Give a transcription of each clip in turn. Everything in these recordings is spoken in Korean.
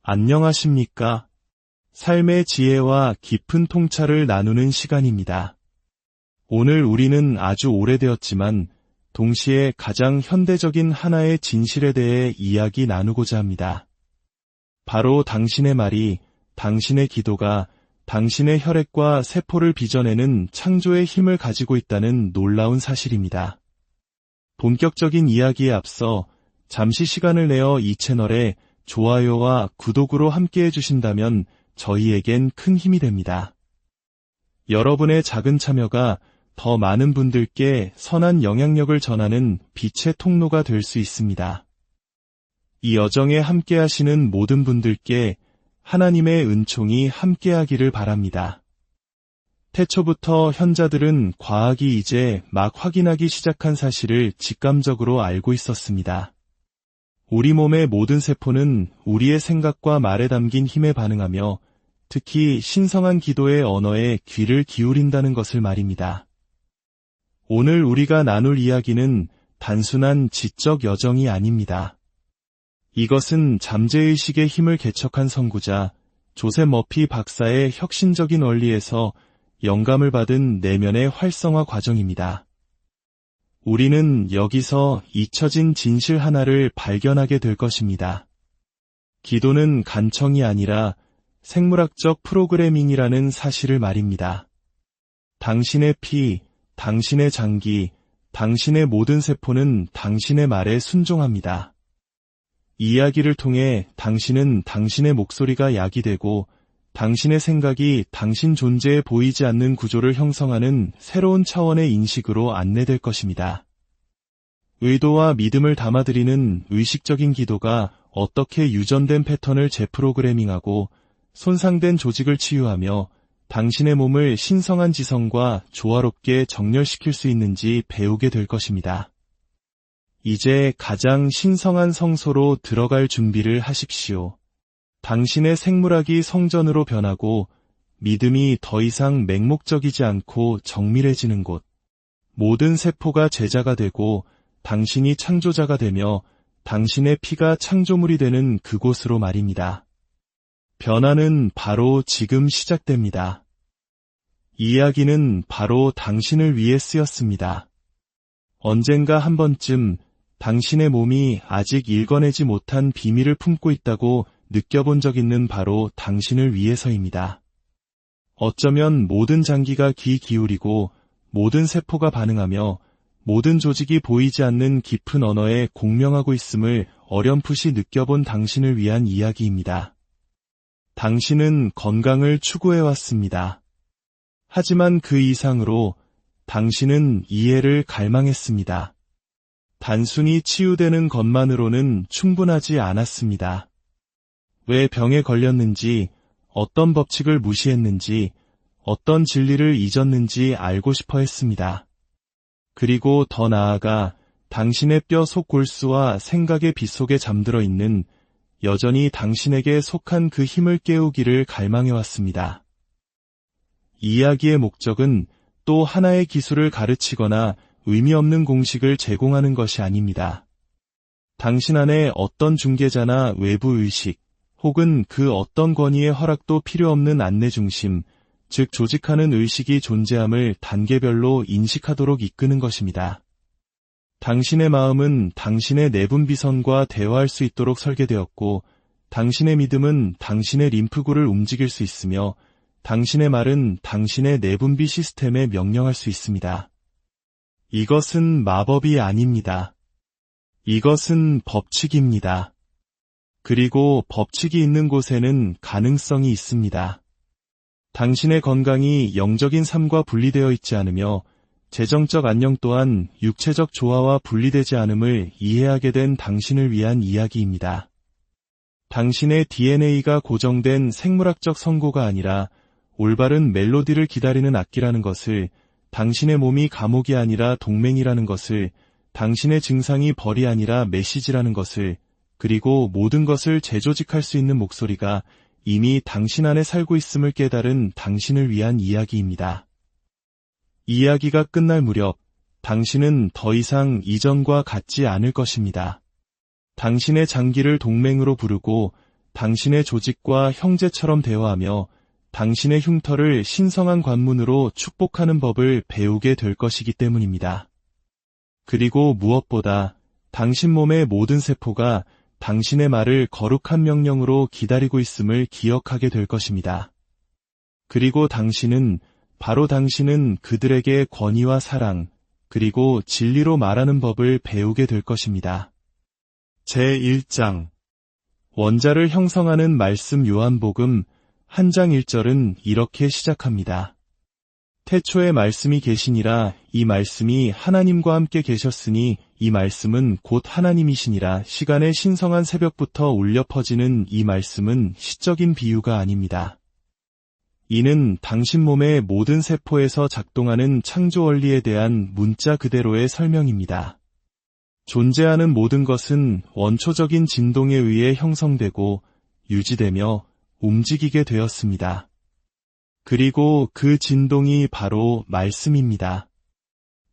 안녕하십니까? 삶의 지혜와 깊은 통찰을 나누는 시간입니다. 오늘 우리는 아주 오래되었지만 동시에 가장 현대적인 하나의 진실에 대해 이야기 나누고자 합니다. 바로 당신의 말이, 당신의 기도가 당신의 혈액과 세포를 빚어내는 창조의 힘을 가지고 있다는 놀라운 사실입니다. 본격적인 이야기에 앞서 잠시 시간을 내어 이 채널에 좋아요와 구독으로 함께 해주신다면 저희에겐 큰 힘이 됩니다. 여러분의 작은 참여가 더 많은 분들께 선한 영향력을 전하는 빛의 통로가 될 수 있습니다. 이 여정에 함께 하시는 모든 분들께 하나님의 은총이 함께하기를 바랍니다. 태초부터 현자들은 과학이 이제 막 확인하기 시작한 사실을 직감적으로 알고 있었습니다. 우리 몸의 모든 세포는 우리의 생각과 말에 담긴 힘에 반응하며 특히 신성한 기도의 언어에 귀를 기울인다는 것을 말입니다. 오늘 우리가 나눌 이야기는 단순한 지적 여정이 아닙니다. 이것은 잠재의식의 힘을 개척한 선구자 조셉 머피 박사의 혁신적인 원리에서 영감을 받은 내면의 활성화 과정입니다. 우리는 여기서 잊혀진 진실 하나를 발견하게 될 것입니다. 기도는 간청이 아니라 생물학적 프로그래밍이라는 사실을 말입니다. 당신의 피, 당신의 장기, 당신의 모든 세포는 당신의 말에 순종합니다. 이야기를 통해 당신은 당신의 목소리가 약이 되고 당신의 생각이 당신 존재에 보이지 않는 구조를 형성하는 새로운 차원의 인식으로 안내될 것입니다. 의도와 믿음을 담아드리는 의식적인 기도가 어떻게 유전된 패턴을 재프로그래밍하고 손상된 조직을 치유하며 당신의 몸을 신성한 지성과 조화롭게 정렬시킬 수 있는지 배우게 될 것입니다. 이제 가장 신성한 성소로 들어갈 준비를 하십시오. 당신의 생물학이 성전으로 변하고 믿음이 더 이상 맹목적이지 않고 정밀해지는 곳. 모든 세포가 제자가 되고 당신이 창조자가 되며 당신의 피가 창조물이 되는 그곳으로 말입니다. 변화는 바로 지금 시작됩니다. 이야기는 바로 당신을 위해 쓰였습니다. 언젠가 한 번쯤 당신의 몸이 아직 읽어내지 못한 비밀을 품고 있다고 느껴본 적 있는 바로 당신을 위해서입니다. 어쩌면 모든 장기가 귀 기울이고 모든 세포가 반응하며 모든 조직이 보이지 않는 깊은 언어에 공명하고 있음을 어렴풋이 느껴본 당신을 위한 이야기입니다. 당신은 건강을 추구해왔습니다. 하지만 그 이상으로 당신은 이해를 갈망했습니다. 단순히 치유되는 것만으로는 충분하지 않았습니다. 왜 병에 걸렸는지, 어떤 법칙을 무시했는지, 어떤 진리를 잊었는지 알고 싶어 했습니다. 그리고 더 나아가 당신의 뼈 속 골수와 생각의 빗속에 잠들어 있는 여전히 당신에게 속한 그 힘을 깨우기를 갈망해왔습니다. 이야기의 목적은 또 하나의 기술을 가르치거나 의미 없는 공식을 제공하는 것이 아닙니다. 당신 안에 어떤 중개자나 외부 의식, 혹은 그 어떤 권위의 허락도 필요 없는 안내 중심, 즉 조직하는 의식이 존재함을 단계별로 인식하도록 이끄는 것입니다. 당신의 마음은 당신의 내분 비선과 대화할 수 있도록 설계되었고, 당신의 믿음은 당신의 림프구를 움직일 수 있으며, 당신의 말은 당신의 내분비 시스템에 명령할 수 있습니다. 이것은 마법이 아닙니다. 이것은 법칙입니다. 그리고 법칙이 있는 곳에는 가능성이 있습니다. 당신의 건강이 영적인 삶과 분리되어 있지 않으며 재정적 안녕 또한 육체적 조화와 분리되지 않음을 이해하게 된 당신을 위한 이야기입니다. 당신의 DNA가 고정된 생물학적 선고가 아니라 올바른 멜로디를 기다리는 악기라는 것을, 당신의 몸이 감옥이 아니라 동맹이라는 것을, 당신의 증상이 벌이 아니라 메시지라는 것을, 그리고 모든 것을 재조직할 수 있는 목소리가 이미 당신 안에 살고 있음을 깨달은 당신을 위한 이야기입니다. 이야기가 끝날 무렵 당신은 더 이상 이전과 같지 않을 것입니다. 당신의 장기를 동맹으로 부르고 당신의 조직과 형제처럼 대화하며 당신의 흉터를 신성한 관문으로 축복하는 법을 배우게 될 것이기 때문입니다. 그리고 무엇보다 당신 몸의 모든 세포가 당신의 말을 거룩한 명령으로 기다리고 있음을 기억하게 될 것입니다. 그리고 바로 당신은 그들에게 권위와 사랑, 그리고 진리로 말하는 법을 배우게 될 것입니다. 제1장 원자를 형성하는 말씀 요한복음 1장 1절은 이렇게 시작합니다. 태초에 말씀이 계시니라 이 말씀이 하나님과 함께 계셨으니 이 말씀은 곧 하나님이시니라. 시간의 신성한 새벽부터 울려 퍼지는 이 말씀은 시적인 비유가 아닙니다. 이는 당신 몸의 모든 세포에서 작동하는 창조 원리에 대한 문자 그대로의 설명입니다. 존재하는 모든 것은 원초적인 진동에 의해 형성되고 유지되며 움직이게 되었습니다. 그리고 그 진동이 바로 말씀입니다.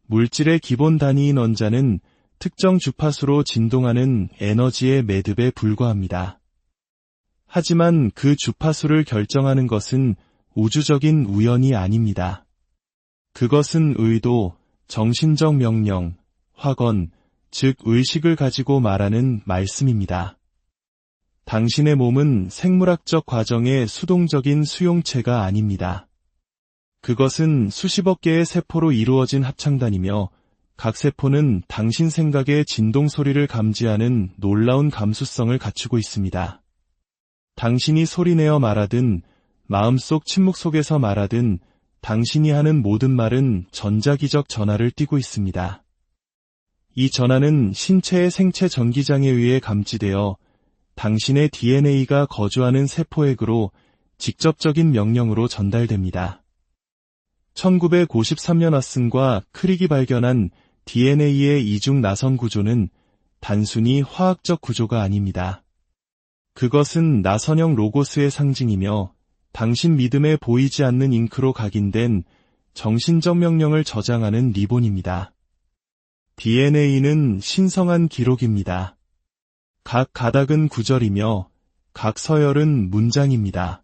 물질의 기본 단위인 원자는 특정 주파수로 진동하는 에너지의 매듭에 불과합니다. 하지만 그 주파수를 결정하는 것은 우주적인 우연이 아닙니다. 그것은 의도, 정신적 명령, 확언, 즉 의식을 가지고 말하는 말씀입니다. 당신의 몸은 생물학적 과정의 수동적인 수용체가 아닙니다. 그것은 수십억 개의 세포로 이루어진 합창단이며 각 세포는 당신 생각의 진동 소리를 감지하는 놀라운 감수성을 갖추고 있습니다. 당신이 소리내어 말하든 마음속 침묵 속에서 말하든 당신이 하는 모든 말은 전자기적 전하를 띠고 있습니다. 이 전하는 신체의 생체 전기장에 의해 감지되어 당신의 DNA가 거주하는 세포액으로 직접적인 명령으로 전달됩니다. 1953년 왓슨과 크릭이 발견한 DNA의 이중 나선 구조는 단순히 화학적 구조가 아닙니다. 그것은 나선형 로고스의 상징이며 당신 믿음에 보이지 않는 잉크로 각인된 정신적 명령을 저장하는 리본입니다. DNA는 신성한 기록입니다. 각 가닥은 구절이며 각 서열은 문장입니다.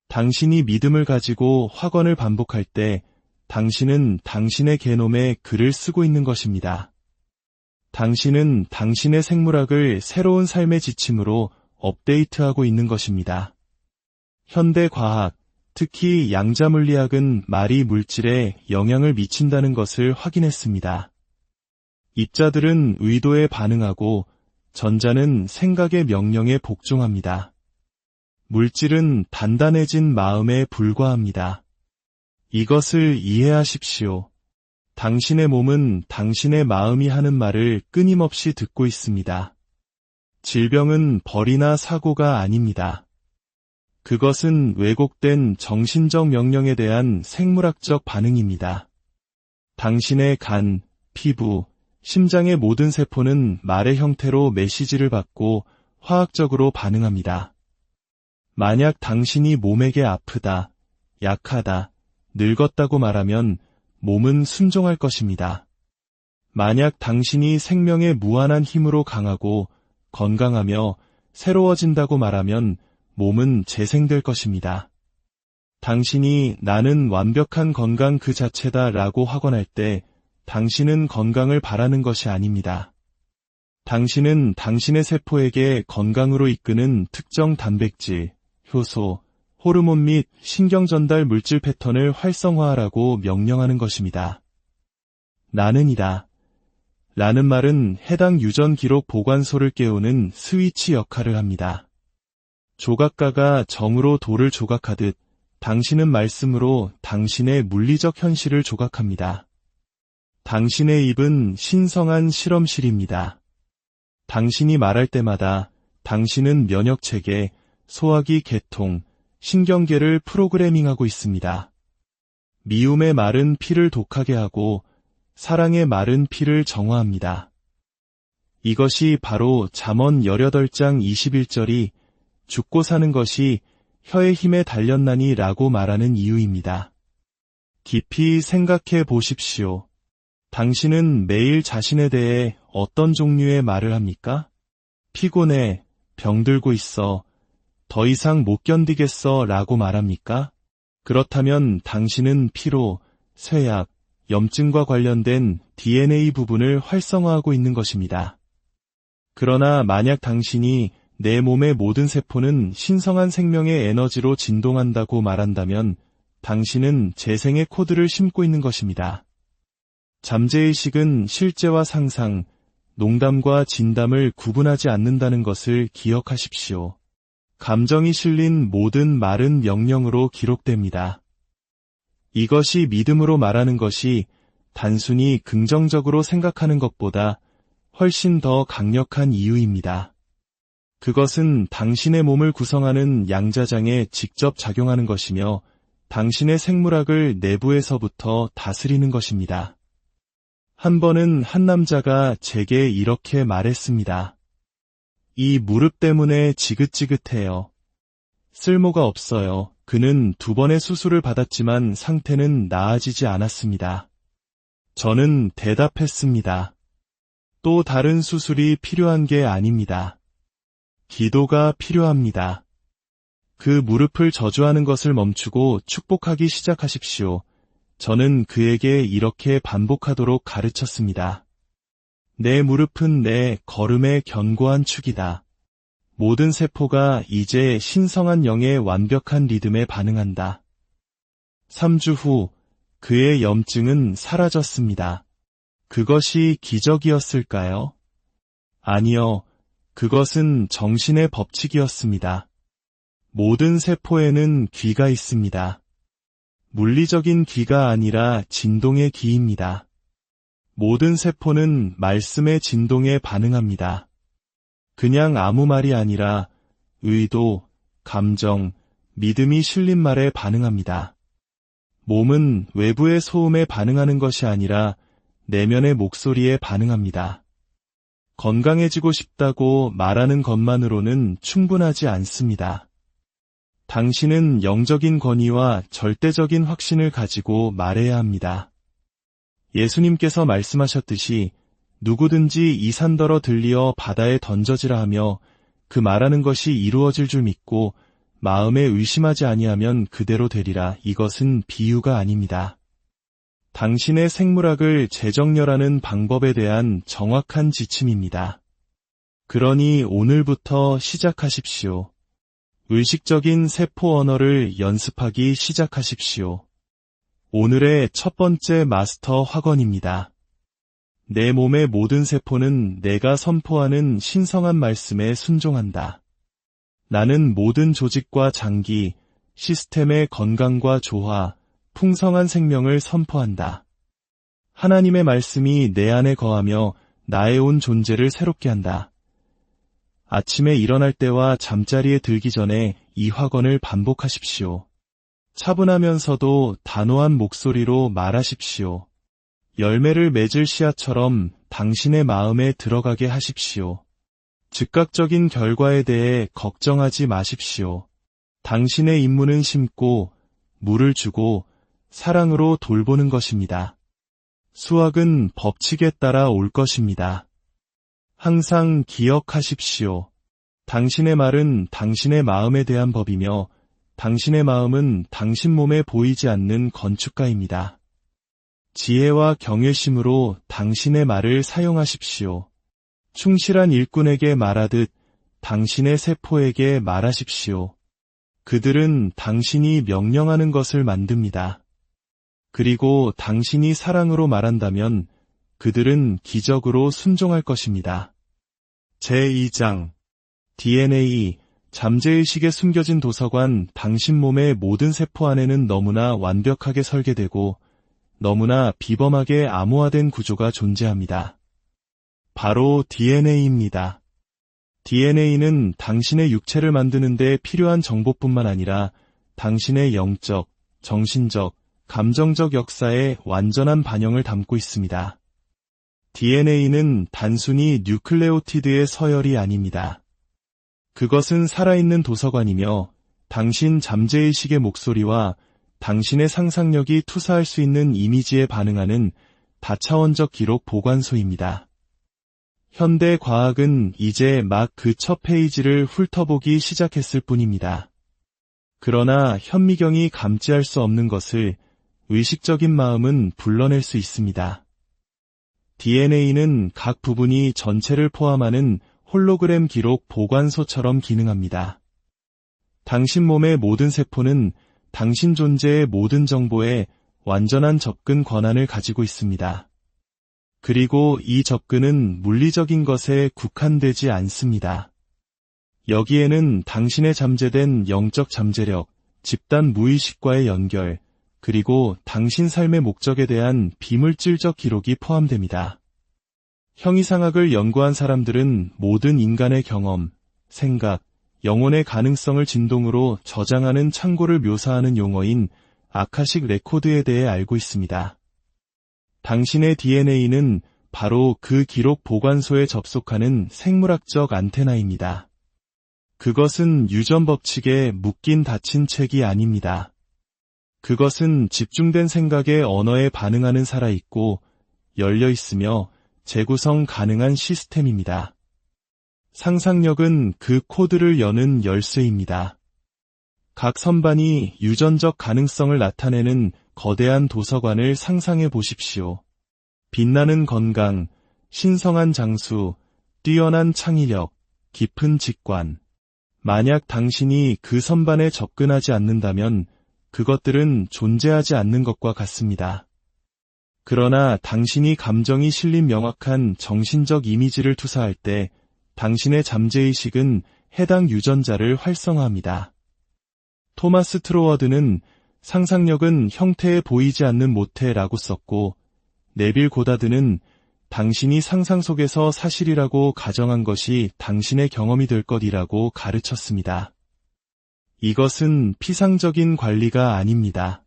당신이 믿음을 가지고 확언을 반복할 때 당신은 당신의 게놈에 글을 쓰고 있는 것입니다. 당신은 당신의 생물학을 새로운 삶의 지침으로 업데이트하고 있는 것입니다. 현대 과학, 특히 양자물리학은 말이 물질에 영향을 미친다는 것을 확인했습니다. 입자들은 의도에 반응하고 전자는 생각의 명령에 복종합니다. 물질은 단단해진 마음에 불과합니다. 이것을 이해하십시오. 당신의 몸은 당신의 마음이 하는 말을 끊임없이 듣고 있습니다. 질병은 벌이나 사고가 아닙니다. 그것은 왜곡된 정신적 명령에 대한 생물학적 반응입니다. 당신의 간, 피부, 심장의 모든 세포는 말의 형태로 메시지를 받고 화학적으로 반응합니다. 만약 당신이 몸에게 아프다, 약하다, 늙었다고 말하면 몸은 순종할 것입니다. 만약 당신이 생명의 무한한 힘으로 강하고 건강하며 새로워진다고 말하면 몸은 재생될 것입니다. 당신이 나는 완벽한 건강 그 자체다 라고 확언할 때 당신은 건강을 바라는 것이 아닙니다. 당신은 당신의 세포에게 건강으로 이끄는 특정 단백질, 효소, 호르몬 및 신경 전달 물질 패턴을 활성화하라고 명령하는 것입니다. 나는이다. 라는 말은 해당 유전 기록 보관소를 깨우는 스위치 역할을 합니다. 조각가가 정으로 돌을 조각하듯 당신은 말씀으로 당신의 물리적 현실을 조각합니다. 당신의 입은 신성한 실험실입니다. 당신이 말할 때마다 당신은 면역체계, 소화기 계통, 신경계를 프로그래밍하고 있습니다. 미움의 말은 피를 독하게 하고 사랑의 말은 피를 정화합니다. 이것이 바로 잠언 18장 21절이 죽고 사는 것이 혀의 힘에 달렸나니 라고 말하는 이유입니다. 깊이 생각해 보십시오. 당신은 매일 자신에 대해 어떤 종류의 말을 합니까? 피곤해, 병들고 있어, 더 이상 못 견디겠어 라고 말합니까? 그렇다면 당신은 피로, 쇠약, 염증과 관련된 DNA 부분을 활성화하고 있는 것입니다. 그러나 만약 당신이 내 몸의 모든 세포는 신성한 생명의 에너지로 진동한다고 말한다면 당신은 재생의 코드를 심고 있는 것입니다. 잠재의식은 실제와 상상, 농담과 진담을 구분하지 않는다는 것을 기억하십시오. 감정이 실린 모든 말은 명령으로 기록됩니다. 이것이 믿음으로 말하는 것이 단순히 긍정적으로 생각하는 것보다 훨씬 더 강력한 이유입니다. 그것은 당신의 몸을 구성하는 양자장에 직접 작용하는 것이며 당신의 생물학을 내부에서부터 다스리는 것입니다. 한 번은 한 남자가 제게 이렇게 말했습니다. 이 무릎 때문에 지긋지긋해요. 쓸모가 없어요. 그는 2번의 수술을 받았지만 상태는 나아지지 않았습니다. 저는 대답했습니다. 또 다른 수술이 필요한 게 아닙니다. 기도가 필요합니다. 그 무릎을 저주하는 것을 멈추고 축복하기 시작하십시오. 저는 그에게 이렇게 반복하도록 가르쳤습니다. 내 무릎은 내 걸음의 견고한 축이다. 모든 세포가 이제 신성한 영의 완벽한 리듬에 반응한다. 3주 후 그의 염증은 사라졌습니다. 그것이 기적이었을까요? 아니요. 그것은 정신의 법칙이었습니다. 모든 세포에는 귀가 있습니다. 물리적인 귀가 아니라 진동의 귀입니다. 모든 세포는 말씀의 진동에 반응합니다. 그냥 아무 말이 아니라 의도, 감정, 믿음이 실린 말에 반응합니다. 몸은 외부의 소음에 반응하는 것이 아니라 내면의 목소리에 반응합니다. 건강해지고 싶다고 말하는 것만으로는 충분하지 않습니다. 당신은 영적인 권위와 절대적인 확신을 가지고 말해야 합니다. 예수님께서 말씀하셨듯이 누구든지 이 산더러 들리어 바다에 던져지라 하며 그 말하는 것이 이루어질 줄 믿고 마음에 의심하지 아니하면 그대로 되리라. 이것은 비유가 아닙니다. 당신의 생물학을 재정렬하는 방법에 대한 정확한 지침입니다. 그러니 오늘부터 시작하십시오. 의식적인 세포 언어를 연습하기 시작하십시오. 오늘의 첫 번째 마스터 학원입니다. 내 몸의 모든 세포는 내가 선포하는 신성한 말씀에 순종한다. 나는 모든 조직과 장기, 시스템의 건강과 조화, 풍성한 생명을 선포한다. 하나님의 말씀이 내 안에 거하며 나의 온 존재를 새롭게 한다. 아침에 일어날 때와 잠자리에 들기 전에 이 학원을 반복하십시오. 차분하면서도 단호한 목소리로 말하십시오. 열매를 맺을 씨앗처럼 당신의 마음에 들어가게 하십시오. 즉각적인 결과에 대해 걱정하지 마십시오. 당신의 임무는 심고 물을 주고 사랑으로 돌보는 것입니다. 수확은 법칙에 따라 올 것입니다. 항상 기억하십시오. 당신의 말은 당신의 마음에 대한 법이며 당신의 마음은 당신 몸에 보이지 않는 건축가입니다. 지혜와 경외심으로 당신의 말을 사용하십시오. 충실한 일꾼에게 말하듯 당신의 세포에게 말하십시오. 그들은 당신이 명령하는 것을 만듭니다. 그리고 당신이 사랑으로 말한다면 그들은 기적으로 순종할 것입니다. 제2장 DNA, 잠재의식에 숨겨진 도서관. 당신 몸의 모든 세포 안에는 너무나 완벽하게 설계되고 너무나 비범하게 암호화된 구조가 존재합니다. 바로 DNA입니다. DNA는 당신의 육체를 만드는 데 필요한 정보뿐만 아니라 당신의 영적, 정신적, 감정적 역사의 완전한 반영을 담고 있습니다. DNA는 단순히 뉴클레오티드의 서열이 아닙니다. 그것은 살아있는 도서관이며 당신 잠재의식의 목소리와 당신의 상상력이 투사할 수 있는 이미지에 반응하는 다차원적 기록 보관소입니다. 현대 과학은 이제 막 그 첫 페이지를 훑어보기 시작했을 뿐입니다. 그러나 현미경이 감지할 수 없는 것을 의식적인 마음은 불러낼 수 있습니다. DNA는 각 부분이 전체를 포함하는 홀로그램 기록 보관소처럼 기능합니다. 당신 몸의 모든 세포는 당신 존재의 모든 정보에 완전한 접근 권한을 가지고 있습니다. 그리고 이 접근은 물리적인 것에 국한되지 않습니다. 여기에는 당신의 잠재된 영적 잠재력, 집단 무의식과의 연결, 그리고 당신 삶의 목적에 대한 비물질적 기록이 포함됩니다. 형이상학을 연구한 사람들은 모든 인간의 경험, 생각, 영혼의 가능성을 진동으로 저장하는 창고를 묘사하는 용어인 아카식 레코드에 대해 알고 있습니다. 당신의 DNA는 바로 그 기록 보관소에 접속하는 생물학적 안테나입니다. 그것은 유전 법칙에 묶인 닫힌 책이 아닙니다. 그것은 집중된 생각의 언어에 반응하는 살아있고 열려있으며 재구성 가능한 시스템입니다. 상상력은 그 코드를 여는 열쇠입니다. 각 선반이 유전적 가능성을 나타내는 거대한 도서관을 상상해 보십시오. 빛나는 건강, 신성한 장수, 뛰어난 창의력, 깊은 직관. 만약 당신이 그 선반에 접근하지 않는다면 그것들은 존재하지 않는 것과 같습니다. 그러나 당신이 감정이 실린 명확한 정신적 이미지를 투사할 때 당신의 잠재의식은 해당 유전자를 활성화합니다. 토마스 트로워드는 상상력은 형태에 보이지 않는 모태라고 썼고, 네빌 고다드는 당신이 상상 속에서 사실이라고 가정한 것이 당신의 경험이 될 것이라고 가르쳤습니다. 이것은 피상적인 관리가 아닙니다.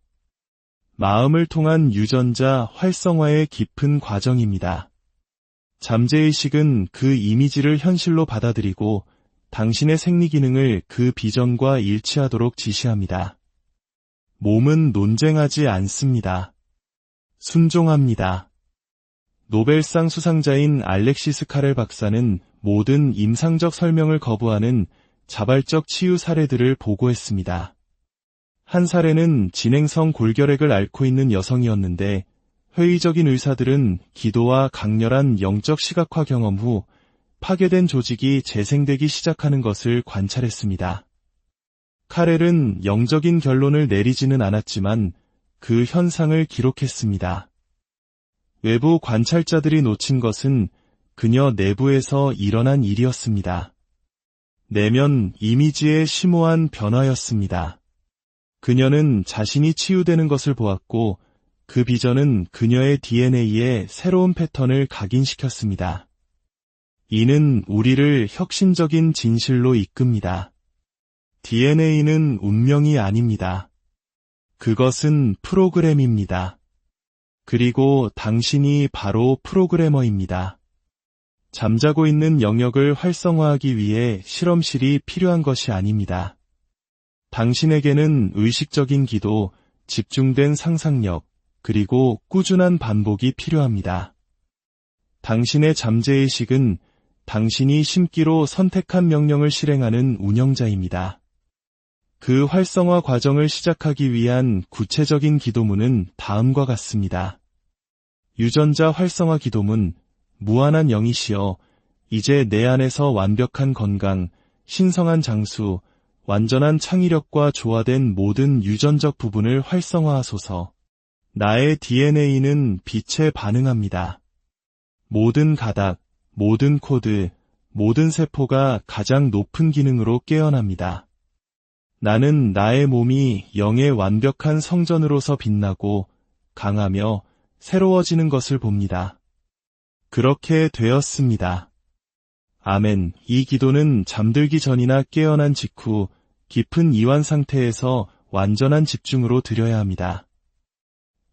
마음을 통한 유전자 활성화의 깊은 과정입니다. 잠재의식은 그 이미지를 현실로 받아들이고 당신의 생리 기능을 그 비전과 일치하도록 지시합니다. 몸은 논쟁하지 않습니다. 순종합니다. 노벨상 수상자인 알렉시스 카렐 박사는 모든 임상적 설명을 거부하는 자발적 치유 사례들을 보고했습니다. 한 사례는 진행성 골결핵을 앓고 있는 여성이었는데 회의적인 의사들은 기도와 강렬한 영적 시각화 경험 후 파괴된 조직이 재생되기 시작하는 것을 관찰했습니다. 카렐은 영적인 결론을 내리지는 않았지만 그 현상을 기록했습니다. 외부 관찰자들이 놓친 것은 그녀 내부에서 일어난 일이었습니다. 내면 이미지의 심오한 변화였습니다. 그녀는 자신이 치유되는 것을 보았고 그 비전은 그녀의 DNA에 새로운 패턴을 각인시켰습니다. 이는 우리를 혁신적인 진실로 이끕니다. DNA는 운명이 아닙니다. 그것은 프로그램입니다. 그리고 당신이 바로 프로그래머입니다. 잠자고 있는 영역을 활성화하기 위해 실험실이 필요한 것이 아닙니다. 당신에게는 의식적인 기도, 집중된 상상력, 그리고 꾸준한 반복이 필요합니다. 당신의 잠재의식은 당신이 심기로 선택한 명령을 실행하는 운영자입니다. 그 활성화 과정을 시작하기 위한 구체적인 기도문은 다음과 같습니다. 유전자 활성화 기도문, 무한한 영이시여, 이제 내 안에서 완벽한 건강, 신성한 장수, 완전한 창의력과 조화된 모든 유전적 부분을 활성화하소서. 나의 DNA는 빛에 반응합니다. 모든 가닥, 모든 코드, 모든 세포가 가장 높은 기능으로 깨어납니다. 나는 나의 몸이 영의 완벽한 성전으로서 빛나고 강하며 새로워지는 것을 봅니다. 그렇게 되었습니다. 아멘. 이 기도는 잠들기 전이나 깨어난 직후 깊은 이완 상태에서 완전한 집중으로 드려야 합니다.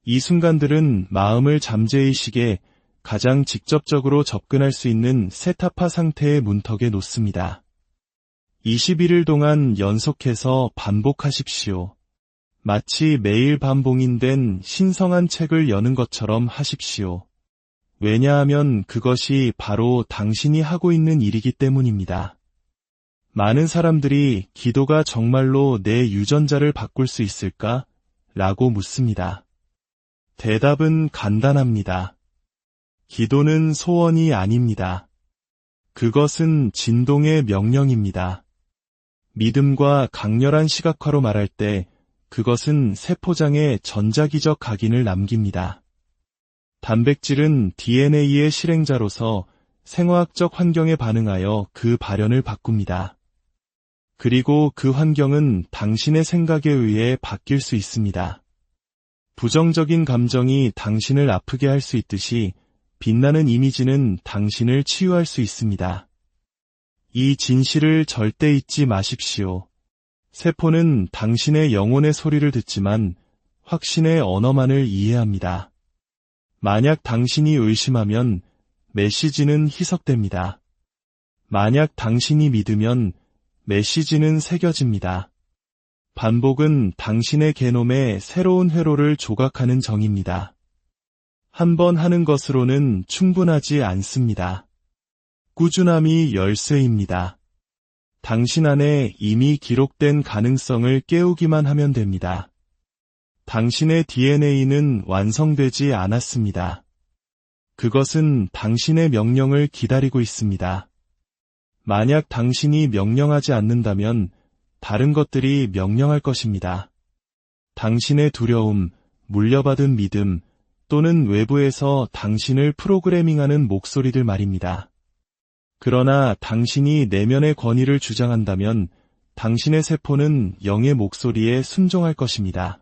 이 순간들은 마음을 잠재의식에 가장 직접적으로 접근할 수 있는 세타파 상태의 문턱에 놓습니다. 21일 동안 연속해서 반복하십시오. 마치 매일 밤 봉인된 신성한 책을 여는 것처럼 하십시오. 왜냐하면 그것이 바로 당신이 하고 있는 일이기 때문입니다. 많은 사람들이 기도가 정말로 내 유전자를 바꿀 수 있을까? 라고 묻습니다. 대답은 간단합니다. 기도는 소원이 아닙니다. 그것은 진동의 명령입니다. 믿음과 강렬한 시각화로 말할 때 그것은 세포장에 전자기적 각인을 남깁니다. 단백질은 DNA의 실행자로서 생화학적 환경에 반응하여 그 발현을 바꿉니다. 그리고 그 환경은 당신의 생각에 의해 바뀔 수 있습니다. 부정적인 감정이 당신을 아프게 할 수 있듯이 빛나는 이미지는 당신을 치유할 수 있습니다. 이 진실을 절대 잊지 마십시오. 세포는 당신의 영혼의 소리를 듣지만 확신의 언어만을 이해합니다. 만약 당신이 의심하면 메시지는 희석됩니다. 만약 당신이 믿으면 메시지는 새겨집니다. 반복은 당신의 게놈의 새로운 회로를 조각하는 정입니다. 한 번 하는 것으로는 충분하지 않습니다. 꾸준함이 열쇠입니다. 당신 안에 이미 기록된 가능성을 깨우기만 하면 됩니다. 당신의 DNA는 완성되지 않았습니다. 그것은 당신의 명령을 기다리고 있습니다. 만약 당신이 명령하지 않는다면 다른 것들이 명령할 것입니다. 당신의 두려움, 물려받은 믿음, 또는 외부에서 당신을 프로그래밍하는 목소리들 말입니다. 그러나 당신이 내면의 권위를 주장한다면 당신의 세포는 영의 목소리에 순종할 것입니다.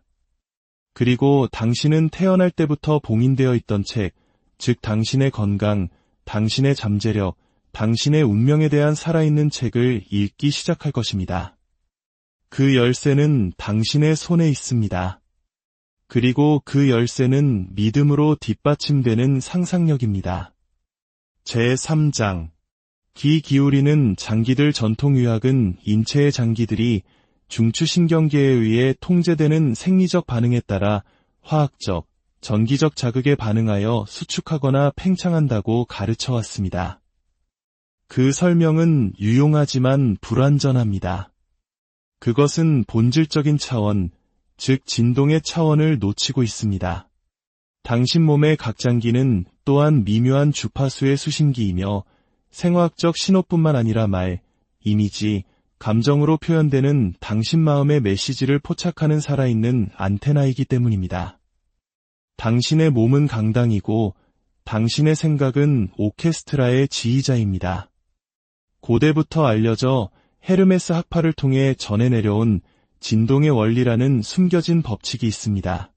그리고 당신은 태어날 때부터 봉인되어 있던 책, 즉 당신의 건강, 당신의 잠재력, 당신의 운명에 대한 살아있는 책을 읽기 시작할 것입니다. 그 열쇠는 당신의 손에 있습니다. 그리고 그 열쇠는 믿음으로 뒷받침되는 상상력입니다. 제3장 귀 기울이는 장기들 전통의학은 인체의 장기들이 중추신경계에 의해 통제되는 생리적 반응에 따라 화학적, 전기적 자극에 반응하여 수축하거나 팽창한다고 가르쳐왔습니다. 그 설명은 유용하지만 불완전합니다. 그것은 본질적인 차원, 즉 진동의 차원을 놓치고 있습니다. 당신 몸의 각 장기는 또한 미묘한 주파수의 수신기이며 생화학적 신호뿐만 아니라 말, 이미지, 감정으로 표현되는 당신 마음의 메시지를 포착하는 살아있는 안테나이기 때문입니다. 당신의 몸은 강당이고 당신의 생각은 오케스트라의 지휘자입니다. 고대부터 알려져 헤르메스 학파를 통해 전해 내려온 진동의 원리라는 숨겨진 법칙이 있습니다.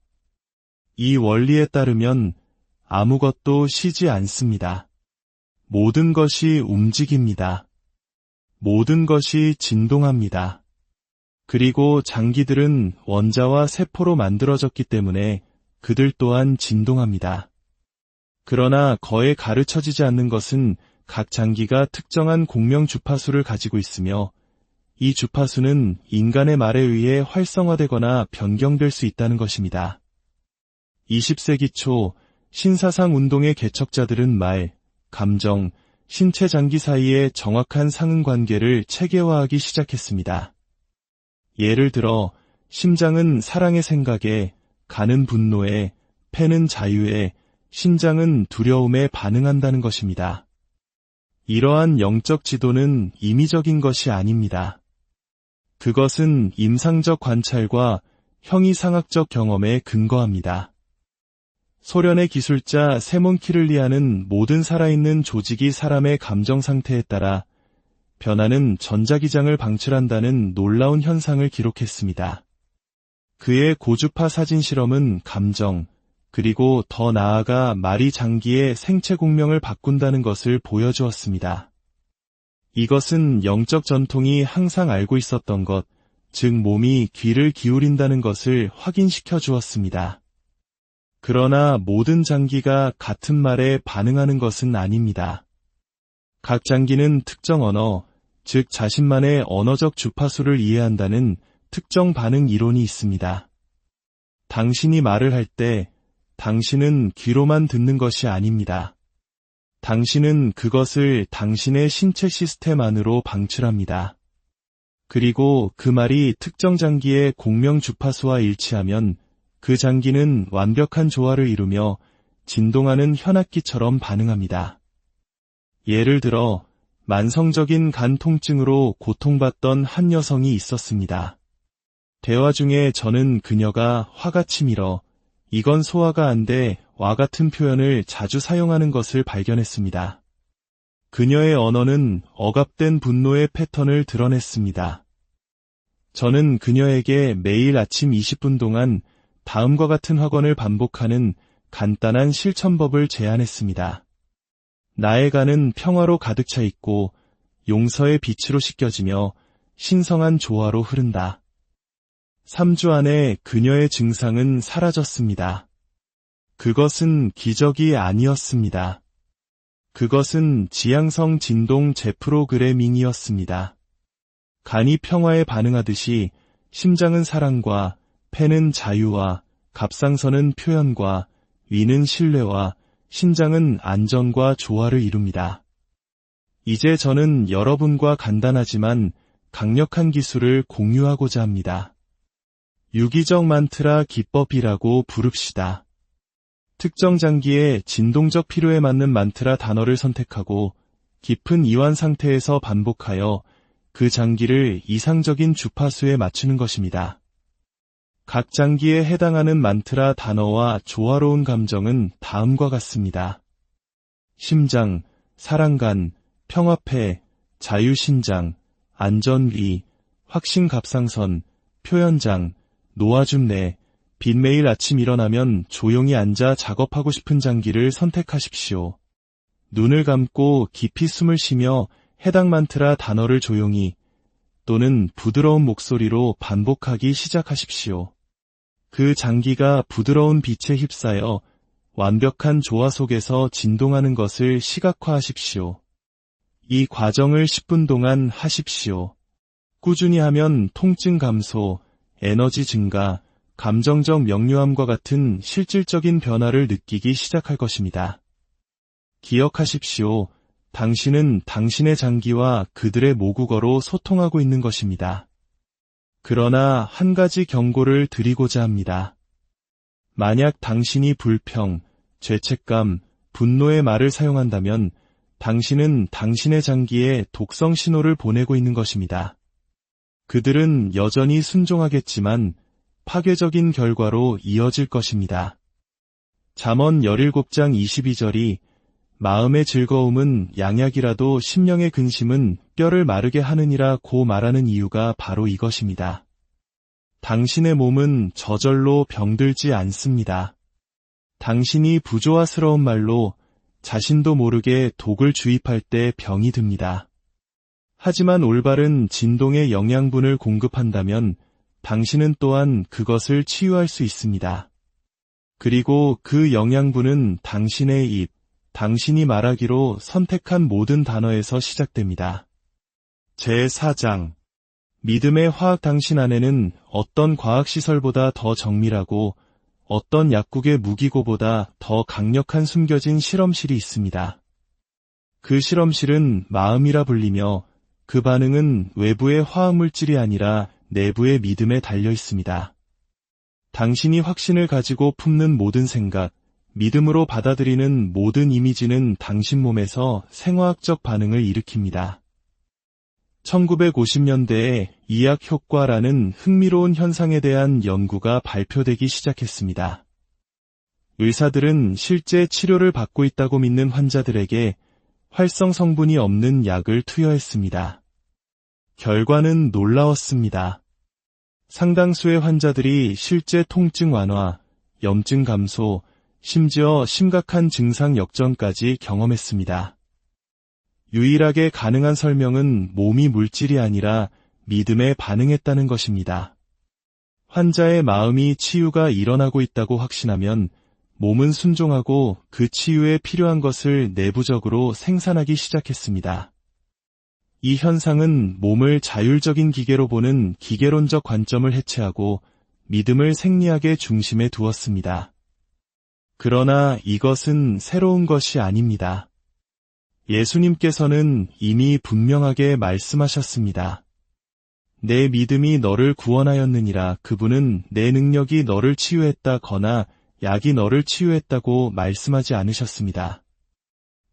이 원리에 따르면 아무것도 쉬지 않습니다. 모든 것이 움직입니다. 모든 것이 진동합니다. 그리고 장기들은 원자와 세포로 만들어졌기 때문에 그들 또한 진동합니다. 그러나 거에 가르쳐지지 않는 것은 각 장기가 특정한 공명 주파수를 가지고 있으며 이 주파수는 인간의 말에 의해 활성화되거나 변경될 수 있다는 것입니다. 20세기 초 신사상 운동의 개척자들은 말, 감정, 신체 장기 사이의 정확한 상응관계를 체계화하기 시작했습니다. 예를 들어 심장은 사랑의 생각에, 간은 분노에, 폐는 자유에, 신장은 두려움에 반응한다는 것입니다. 이러한 영적 지도는 임의적인 것이 아닙니다. 그것은 임상적 관찰과 형이상학적 경험에 근거합니다. 소련의 기술자 세몬 키를리아는 모든 살아있는 조직이 사람의 감정 상태에 따라 변하는 전자기장을 방출한다는 놀라운 현상을 기록했습니다. 그의 고주파 사진 실험은 감정, 그리고 더 나아가 말이 장기의 생체 공명을 바꾼다는 것을 보여주었습니다. 이것은 영적 전통이 항상 알고 있었던 것, 즉 몸이 귀를 기울인다는 것을 확인시켜 주었습니다. 그러나 모든 장기가 같은 말에 반응하는 것은 아닙니다. 각 장기는 특정 언어, 즉 자신만의 언어적 주파수를 이해한다는 특정 반응 이론이 있습니다. 당신이 말을 할 때 당신은 귀로만 듣는 것이 아닙니다. 당신은 그것을 당신의 신체 시스템 안으로 방출합니다. 그리고 그 말이 특정 장기의 공명 주파수와 일치하면 그 장기는 완벽한 조화를 이루며 진동하는 현악기처럼 반응합니다. 예를 들어 만성적인 간 통증으로 고통받던 한 여성이 있었습니다. 대화 중에 저는 그녀가 화가 치밀어 이건 소화가 안 돼 와 같은 표현을 자주 사용하는 것을 발견했습니다. 그녀의 언어는 억압된 분노의 패턴을 드러냈습니다. 저는 그녀에게 매일 아침 20분 동안 다음과 같은 확언을 반복하는 간단한 실천법을 제안했습니다. 나의 간은 평화로 가득 차 있고 용서의 빛으로 씻겨지며 신성한 조화로 흐른다. 3주 안에 그녀의 증상은 사라졌습니다. 그것은 기적이 아니었습니다. 그것은 지향성 진동 재프로그래밍이었습니다. 간이 평화에 반응하듯이 심장은 사랑과, 폐는 자유와, 갑상선은 표현과, 위는 신뢰와, 신장은 안전과 조화를 이룹니다. 이제 저는 여러분과 간단하지만 강력한 기술을 공유하고자 합니다. 유기적 만트라 기법이라고 부릅시다. 특정 장기의 진동적 필요에 맞는 만트라 단어를 선택하고 깊은 이완 상태에서 반복하여 그 장기를 이상적인 주파수에 맞추는 것입니다. 각 장기에 해당하는 만트라 단어와 조화로운 감정은 다음과 같습니다. 심장, 사랑간, 평화폐, 자유신장, 안전위, 확신갑상선, 표현장, 노아줌내, 빈 매일 아침 일어나면 조용히 앉아 작업하고 싶은 장기를 선택하십시오. 눈을 감고 깊이 숨을 쉬며 해당 만트라 단어를 조용히 또는 부드러운 목소리로 반복하기 시작하십시오. 그 장기가 부드러운 빛에 휩싸여 완벽한 조화 속에서 진동하는 것을 시각화하십시오. 이 과정을 10분 동안 하십시오. 꾸준히 하면 통증 감소, 에너지 증가, 감정적 명료함과 같은 실질적인 변화를 느끼기 시작할 것입니다. 기억하십시오. 당신은 당신의 장기와 그들의 모국어로 소통하고 있는 것입니다. 그러나 한 가지 경고를 드리고자 합니다. 만약 당신이 불평, 죄책감, 분노의 말을 사용한다면 당신은 당신의 장기에 독성 신호를 보내고 있는 것입니다. 그들은 여전히 순종하겠지만 파괴적인 결과로 이어질 것입니다. 잠언 17장 22절이 마음의 즐거움은 양약이라도 심령의 근심은 뼈를 마르게 하느니라고 말하는 이유가 바로 이것입니다. 당신의 몸은 저절로 병들지 않습니다. 당신이 부조화스러운 말로 자신도 모르게 독을 주입할 때 병이 듭니다. 하지만 올바른 진동의 영양분을 공급한다면 당신은 또한 그것을 치유할 수 있습니다. 그리고 그 영양분은 당신의 입, 당신이 말하기로 선택한 모든 단어에서 시작됩니다. 제4장 믿음의 화학 당신 안에는 어떤 과학시설보다 더 정밀하고 어떤 약국의 무기고보다 더 강력한 숨겨진 실험실이 있습니다. 그 실험실은 마음이라 불리며 그 반응은 외부의 화학물질이 아니라 내부의 믿음에 달려 있습니다. 당신이 확신을 가지고 품는 모든 생각, 믿음으로 받아들이는 모든 이미지는 당신 몸에서 생화학적 반응을 일으킵니다. 1950년대에 이약 효과라는 흥미로운 현상에 대한 연구가 발표되기 시작했습니다. 의사들은 실제 치료를 받고 있다고 믿는 환자들에게 활성 성분이 없는 약을 투여했습니다. 결과는 놀라웠습니다. 상당수의 환자들이 실제 통증 완화, 염증 감소, 심지어 심각한 증상 역전까지 경험했습니다. 유일하게 가능한 설명은 몸이 물질이 아니라 믿음에 반응했다는 것입니다. 환자의 마음이 치유가 일어나고 있다고 확신하면 몸은 순종하고 그 치유에 필요한 것을 내부적으로 생산하기 시작했습니다. 이 현상은 몸을 자율적인 기계로 보는 기계론적 관점을 해체하고 믿음을 생리학의 중심에 두었습니다. 그러나 이것은 새로운 것이 아닙니다. 예수님께서는 이미 분명하게 말씀하셨습니다. 내 믿음이 너를 구원하였느니라. 그분은 내 능력이 너를 치유했다거나 약이 너를 치유했다고 말씀하지 않으셨습니다.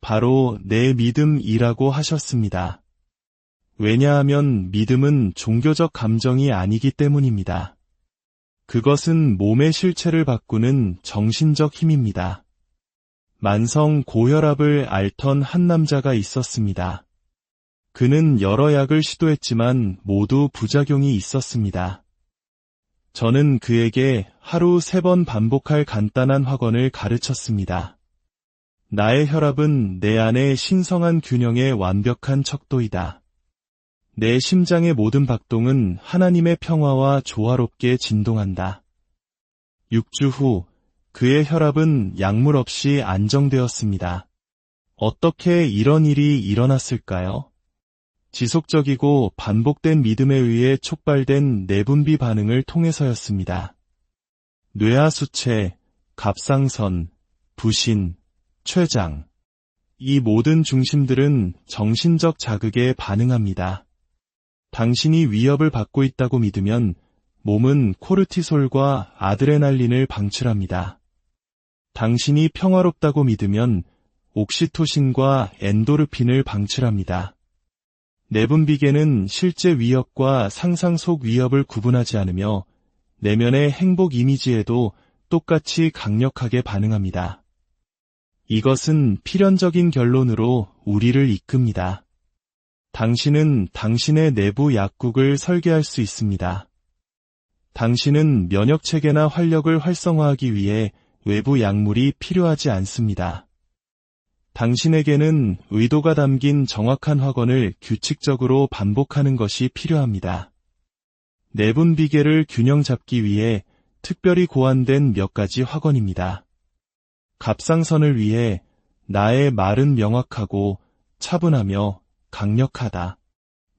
바로 내 믿음이라고 하셨습니다. 왜냐하면 믿음은 종교적 감정이 아니기 때문입니다. 그것은 몸의 실체를 바꾸는 정신적 힘입니다. 만성 고혈압을 앓던 한 남자가 있었습니다. 그는 여러 약을 시도했지만 모두 부작용이 있었습니다. 저는 그에게 하루 3번 반복할 간단한 확언을 가르쳤습니다. 나의 혈압은 내 안의 신성한 균형의 완벽한 척도이다. 내 심장의 모든 박동은 하나님의 평화와 조화롭게 진동한다. 6주 후 그의 혈압은 약물 없이 안정되었습니다. 어떻게 이런 일이 일어났을까요? 지속적이고 반복된 믿음에 의해 촉발된 내분비 반응을 통해서였습니다. 뇌하수체, 갑상선, 부신, 췌장. 이 모든 중심들은 정신적 자극에 반응합니다. 당신이 위협을 받고 있다고 믿으면 몸은 코르티솔과 아드레날린을 방출합니다. 당신이 평화롭다고 믿으면 옥시토신과 엔도르핀을 방출합니다. 내분비계는 실제 위협과 상상 속 위협을 구분하지 않으며 내면의 행복 이미지에도 똑같이 강력하게 반응합니다. 이것은 필연적인 결론으로 우리를 이끕니다. 당신은 당신의 내부 약국을 설계할 수 있습니다. 당신은 면역체계나 활력을 활성화하기 위해 외부 약물이 필요하지 않습니다. 당신에게는 의도가 담긴 정확한 확언을 규칙적으로 반복하는 것이 필요합니다. 내분비계를 균형 잡기 위해 특별히 고안된 몇 가지 확언입니다. 갑상선을 위해 나의 말은 명확하고 차분하며 강력하다.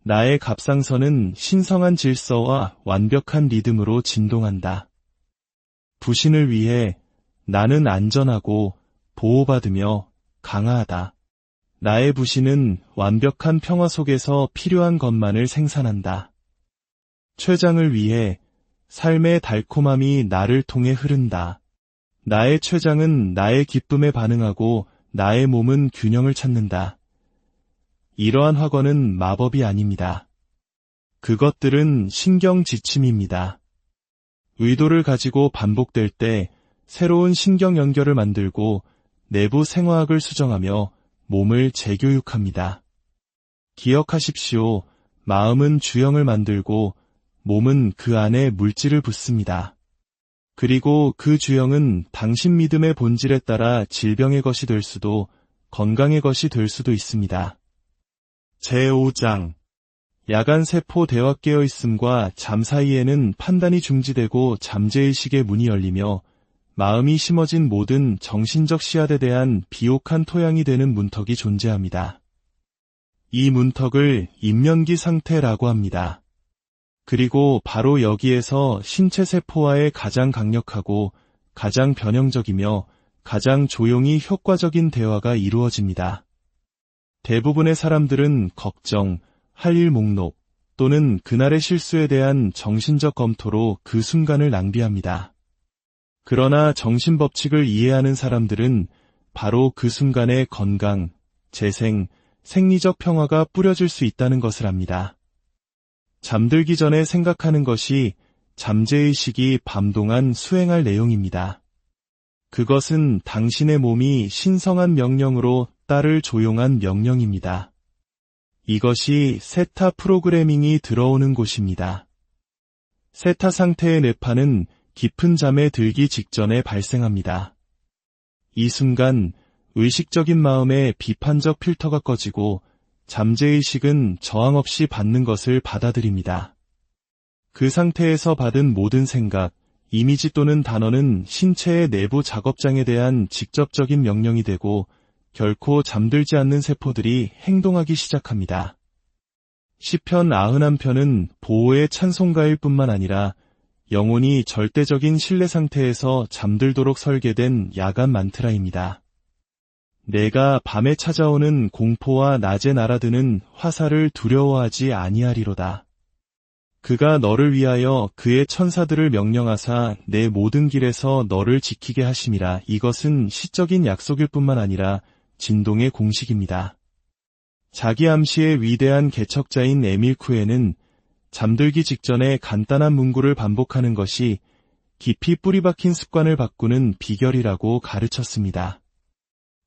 나의 갑상선은 신성한 질서와 완벽한 리듬으로 진동한다. 부신을 위해 나는 안전하고 보호받으며 강화하다. 나의 부신은 완벽한 평화 속에서 필요한 것만을 생산한다. 췌장을 위해 삶의 달콤함이 나를 통해 흐른다. 나의 췌장은 나의 기쁨에 반응하고 나의 몸은 균형을 찾는다. 이러한 확언은 마법이 아닙니다. 그것들은 신경 지침입니다. 의도를 가지고 반복될 때 새로운 신경 연결을 만들고 내부 생화학을 수정하며 몸을 재교육합니다. 기억하십시오. 마음은 주형을 만들고 몸은 그 안에 물질을 붓습니다. 그리고 그 주형은 당신 믿음의 본질에 따라 질병의 것이 될 수도 건강의 것이 될 수도 있습니다. 제5장 야간세포 대화 깨어있음과 잠 사이에는 판단이 중지되고 잠재의식의 문이 열리며 마음이 심어진 모든 정신적 씨앗에 대한 비옥한 토양이 되는 문턱이 존재합니다. 이 문턱을 인면기 상태라고 합니다. 그리고 바로 여기에서 신체 세포와의 가장 강력하고 가장 변형적이며 가장 조용히 효과적인 대화가 이루어집니다. 대부분의 사람들은 걱정, 할 일 목록 또는 그날의 실수에 대한 정신적 검토로 그 순간을 낭비합니다. 그러나 정신법칙을 이해하는 사람들은 바로 그 순간에 건강, 재생, 생리적 평화가 뿌려질 수 있다는 것을 압니다. 잠들기 전에 생각하는 것이 잠재의식이 밤 동안 수행할 내용입니다. 그것은 당신의 몸이 신성한 명령으로 따를 조용한 명령입니다. 이것이 세타 프로그래밍이 들어오는 곳입니다. 세타 상태의 뇌파는 깊은 잠에 들기 직전에 발생합니다. 이 순간 의식적인 마음의 비판적 필터가 꺼지고 잠재의식은 저항 없이 받는 것을 받아들입니다. 그 상태에서 받은 모든 생각, 이미지 또는 단어는 신체의 내부 작업장에 대한 직접적인 명령이 되고 결코 잠들지 않는 세포들이 행동하기 시작합니다. 시편 91편은 보호의 찬송가일 뿐만 아니라 영혼이 절대적인 신뢰 상태에서 잠들도록 설계된 야간 만트라입니다. 내가 밤에 찾아오는 공포와 낮에 날아드는 화살을 두려워하지 아니하리로다. 그가 너를 위하여 그의 천사들을 명령하사 내 모든 길에서 너를 지키게 하심이라. 이것은 시적인 약속일 뿐만 아니라 진동의 공식입니다. 자기 암시의 위대한 개척자인 에밀 쿠에는 잠들기 직전에 간단한 문구를 반복하는 것이 깊이 뿌리박힌 습관을 바꾸는 비결이라고 가르쳤습니다.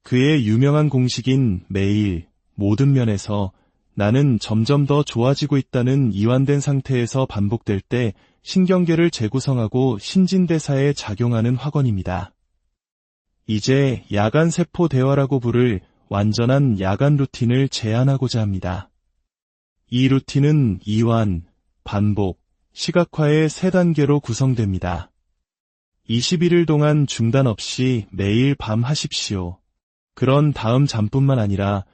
그의 유명한 공식인 매일, 모든 면에서 나는 점점 더 좋아지고 있다는 이완된 상태에서 반복될 때 신경계를 재구성하고 신진대사에 작용하는 확언입니다. 이제 야간 세포 대화라고 부를 완전한 야간 루틴을 제안하고자 합니다. 이 루틴은 이완, 반복, 시각화의 3단계로 구성됩니다. 21일 동안 중단 없이 매일 밤 하십시오. 그런 다음 잠뿐만 아니라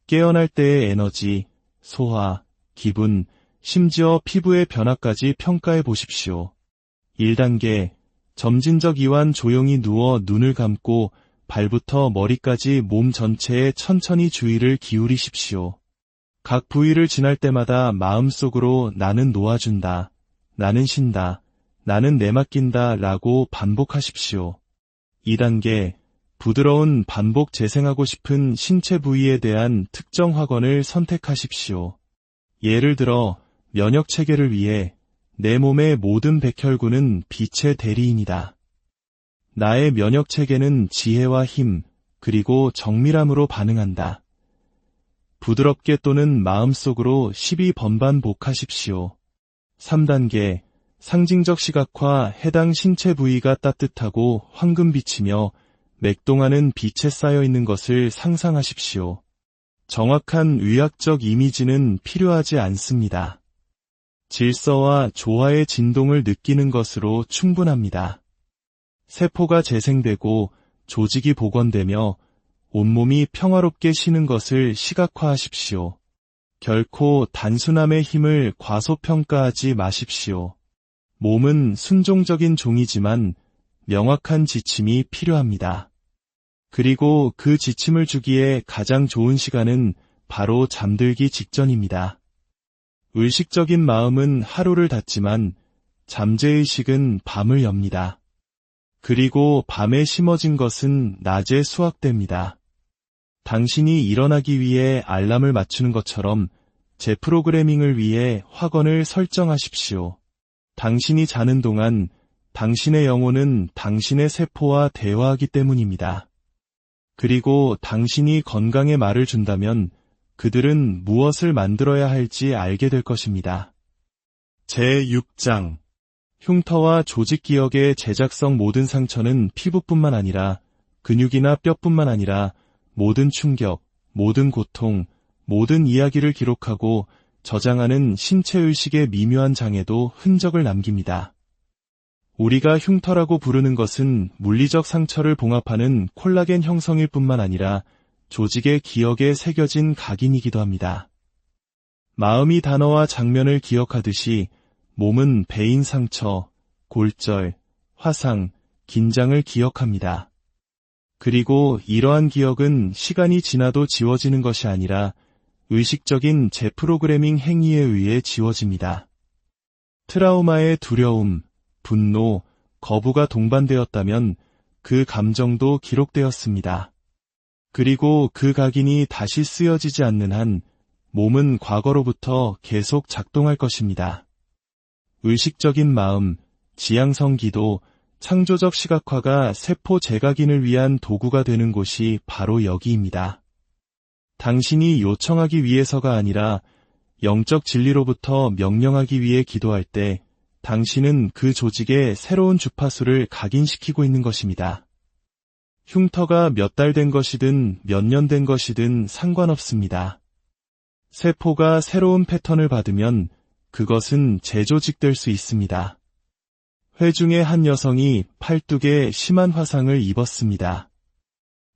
깨어날 때의 에너지, 소화, 기분, 심지어 피부의 변화까지 평가해 보십시오. 1단계, 점진적 이완. 조용히 누워 눈을 감고 발부터 머리까지 몸 전체에 천천히 주의를 기울이십시오. 각 부위를 지날 때마다 마음속으로 나는 놓아준다, 나는 쉰다, 나는 내맡긴다 라고 반복하십시오. 2단계, 부드러운 반복. 재생하고 싶은 신체 부위에 대한 특정 확언을 선택하십시오. 예를 들어 면역체계를 위해 내 몸의 모든 백혈구는 빛의 대리인이다. 나의 면역체계는 지혜와 힘, 그리고 정밀함으로 반응한다. 부드럽게 또는 마음속으로 12번반복하십시오. 3단계, 상징적 시각화. 해당 신체 부위가 따뜻하고 황금빛이며 맥동하는 빛에 쌓여있는 것을 상상하십시오. 정확한 의학적 이미지는 필요하지 않습니다. 질서와 조화의 진동을 느끼는 것으로 충분합니다. 세포가 재생되고 조직이 복원되며 온몸이 평화롭게 쉬는 것을 시각화하십시오. 결코 단순함의 힘을 과소평가하지 마십시오. 몸은 순종적인 종이지만 명확한 지침이 필요합니다. 그리고 그 지침을 주기에 가장 좋은 시간은 바로 잠들기 직전입니다. 의식적인 마음은 하루를 닫지만 잠재의식은 밤을 엽니다. 그리고 밤에 심어진 것은 낮에 수확됩니다. 당신이 일어나기 위해 알람을 맞추는 것처럼 재프로그래밍을 위해 확언을 설정하십시오. 당신이 자는 동안 당신의 영혼은 당신의 세포와 대화하기 때문입니다. 그리고 당신이 건강에 말을 준다면 그들은 무엇을 만들어야 할지 알게 될 것입니다. 제6장 흉터와 조직 기억의 제작성. 모든 상처는 피부뿐만 아니라 근육이나 뼈뿐만 아니라 모든 충격, 모든 고통, 모든 이야기를 기록하고 저장하는 신체의식의 미묘한 장애도 흔적을 남깁니다. 우리가 흉터라고 부르는 것은 물리적 상처를 봉합하는 콜라겐 형성일 뿐만 아니라 조직의 기억에 새겨진 각인이기도 합니다. 마음이 단어와 장면을 기억하듯이 몸은 베인 상처, 골절, 화상, 긴장을 기억합니다. 그리고 이러한 기억은 시간이 지나도 지워지는 것이 아니라 의식적인 재프로그래밍 행위에 의해 지워집니다. 트라우마의 두려움, 분노, 거부가 동반되었다면 그 감정도 기록되었습니다. 그리고 그 각인이 다시 쓰여지지 않는 한 몸은 과거로부터 계속 작동할 것입니다. 의식적인 마음, 지향성 기도, 창조적 시각화가 세포 재각인을 위한 도구가 되는 곳이 바로 여기입니다. 당신이 요청하기 위해서가 아니라 영적 진리로부터 명령하기 위해 기도할 때 당신은 그 조직의 새로운 주파수를 각인시키고 있는 것입니다. 흉터가 몇 달 된 것이든 몇 년 된 것이든 상관없습니다. 세포가 새로운 패턴을 받으면 그것은 재조직될 수 있습니다. 회중의 한 여성이 팔뚝에 심한 화상을 입었습니다.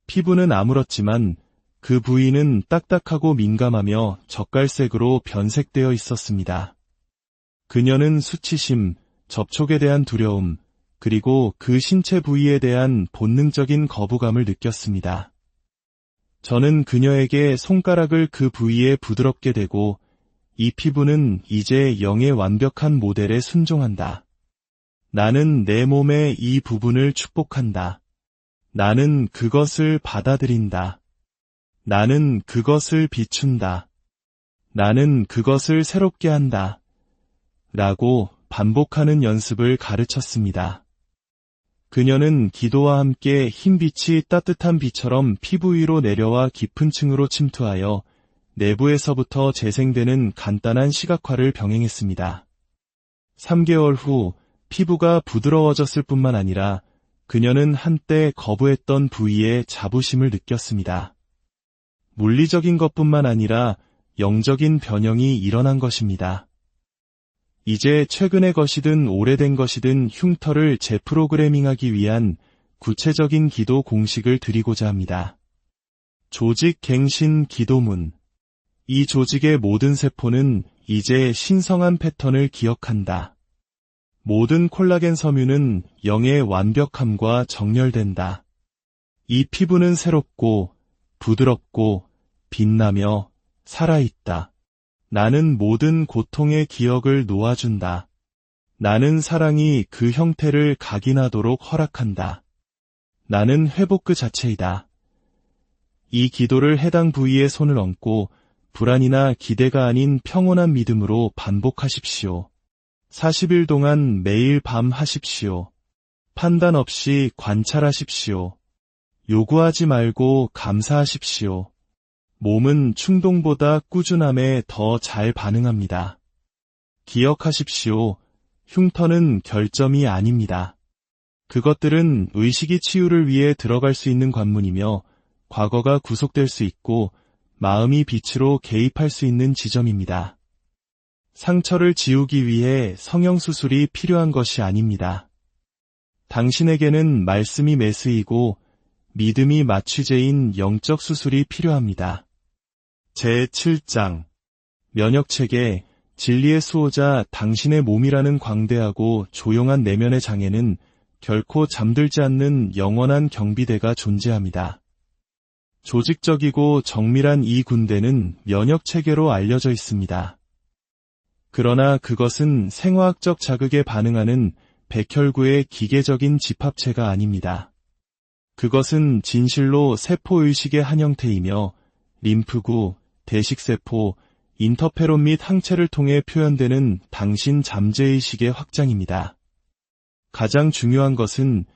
피부는 아물었지만 그 부위는 딱딱하고 민감하며 젓갈색으로 변색되어 있었습니다. 그녀는 수치심, 접촉에 대한 두려움, 그리고 그 신체 부위에 대한 본능적인 거부감을 느꼈습니다. 저는 그녀에게 손가락을 그 부위에 부드럽게 대고 이 피부는 이제 영의 완벽한 모델에 순종한다. 나는 내 몸의 이 부분을 축복한다. 나는 그것을 받아들인다. 나는 그것을 비춘다. 나는 그것을 새롭게 한다. 라고 반복하는 연습을 가르쳤습니다. 그녀는 기도와 함께 흰빛이 따뜻한 비처럼 피부 위로 내려와 깊은 층으로 침투하여 내부에서부터 재생되는 간단한 시각화를 병행했습니다. 3개월 후 피부가 부드러워졌을 뿐만 아니라 그녀는 한때 거부했던 부위에 자부심을 느꼈습니다. 물리적인 것뿐만 아니라 영적인 변형이 일어난 것입니다. 이제 최근의 것이든 오래된 것이든 흉터를 재프로그래밍하기 위한 구체적인 기도 공식을 드리고자 합니다. 조직 갱신 기도문. 이 조직의 모든 세포는 이제 신성한 패턴을 기억한다. 모든 콜라겐 섬유는 영의 완벽함과 정렬된다. 이 피부는 새롭고 부드럽고 빛나며 살아있다. 나는 모든 고통의 기억을 놓아준다. 나는 사랑이 그 형태를 각인하도록 허락한다. 나는 회복 그 자체이다. 이 기도를 해당 부위에 손을 얹고 불안이나 기대가 아닌 평온한 믿음으로 반복하십시오. 40일 동안 매일 밤 하십시오. 판단 없이 관찰하십시오. 요구하지 말고 감사하십시오. 몸은 충동보다 꾸준함에 더 잘 반응합니다. 기억하십시오. 흉터는 결점이 아닙니다. 그것들은 의식이 치유를 위해 들어갈 수 있는 관문이며 과거가 구속될 수 있고 마음이 빛으로 개입할 수 있는 지점입니다. 상처를 지우기 위해 성형수술이 필요한 것이 아닙니다. 당신에게는 말씀이 매스이고 믿음이 마취제인 영적 수술이 필요합니다. 제7장 면역체계 진리의 수호자 당신의 몸이라는 광대하고 조용한 내면의 장에는 결코 잠들지 않는 영원한 경비대가 존재합니다. 조직적이고 정밀한 이 군대는 면역체계로 알려져 있습니다. 그러나 그것은 생화학적 자극에 반응하는 백혈구의 기계적인 집합체가 아닙니다. 그것은 진실로 세포의식의 한 형태이며 림프구, 대식세포, 인터페론 및 항체를 통해 표현되는 당신 잠재의식의 확장입니다. 가장 중요한 것은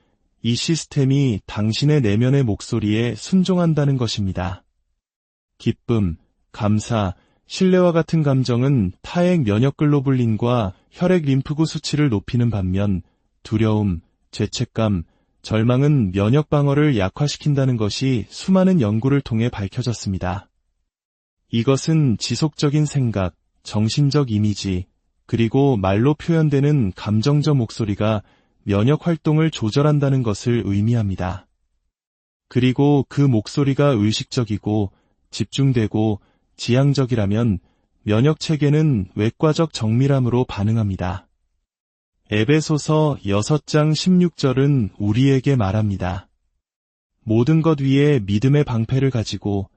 이 시스템이 당신의 내면의 목소리에 순종한다는 것입니다. 기쁨, 감사, 신뢰와 같은 감정은 타액 면역글로불린과 혈액 림프구 수치를 높이는 반면 두려움, 죄책감, 절망은 면역 방어를 약화시킨다는 것이 수많은 연구를 통해 밝혀졌습니다. 이것은 지속적인 생각, 정신적 이미지, 그리고 말로 표현되는 감정적 목소리가 면역 활동을 조절한다는 것을 의미합니다. 그리고 그 목소리가 의식적이고 집중되고 지향적이라면 면역 체계는 외과적 정밀함으로 반응합니다. 에베소서 6장 16절은 우리에게 말합니다. 모든 것 위에 믿음의 방패를 가지고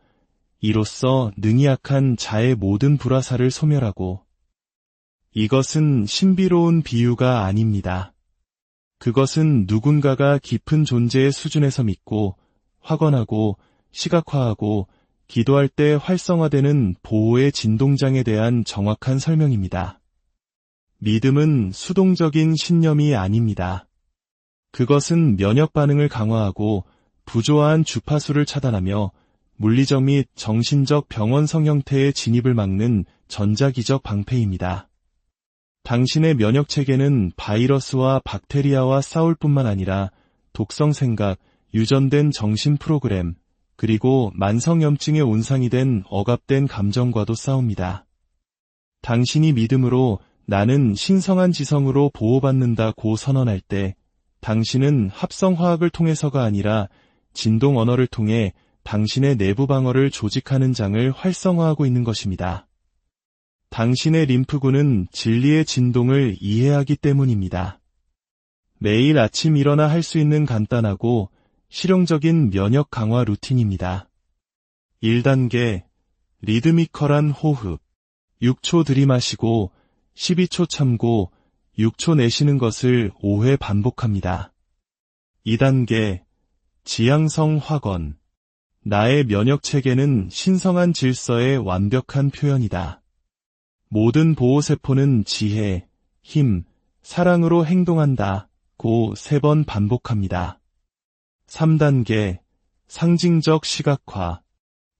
이로써 능히 약한 자의 모든 불화살을 소멸하고. 이것은 신비로운 비유가 아닙니다. 그것은 누군가가 깊은 존재의 수준에서 믿고 확언하고 시각화하고 기도할 때 활성화되는 보호의 진동장에 대한 정확한 설명입니다. 믿음은 수동적인 신념이 아닙니다. 그것은 면역 반응을 강화하고 부조화한 주파수를 차단하며 물리적 및 정신적 병원성 형태의 진입을 막는 전자기적 방패입니다. 당신의 면역체계는 바이러스와 박테리아와 싸울 뿐만 아니라 독성 생각, 유전된 정신 프로그램, 그리고 만성염증의 온상이 된 억압된 감정과도 싸웁니다. 당신이 믿음으로 나는 신성한 지성으로 보호받는다고 선언할 때 당신은 합성화학을 통해서가 아니라 진동 언어를 통해 당신의 내부 방어를 조직하는 장을 활성화하고 있는 것입니다. 당신의 림프구는 진리의 진동을 이해하기 때문입니다. 매일 아침 일어나 할 수 있는 간단하고 실용적인 면역 강화 루틴입니다. 1단계 리드미컬한 호흡. 6초 들이마시고 12초 참고 6초 내쉬는 것을 5회 반복합니다. 2단계 지향성 확언. 나의 면역체계는 신성한 질서의 완벽한 표현이다. 모든 보호세포는 지혜, 힘, 사랑으로 행동한다. 고 3번 반복합니다. 3단계 상징적 시각화.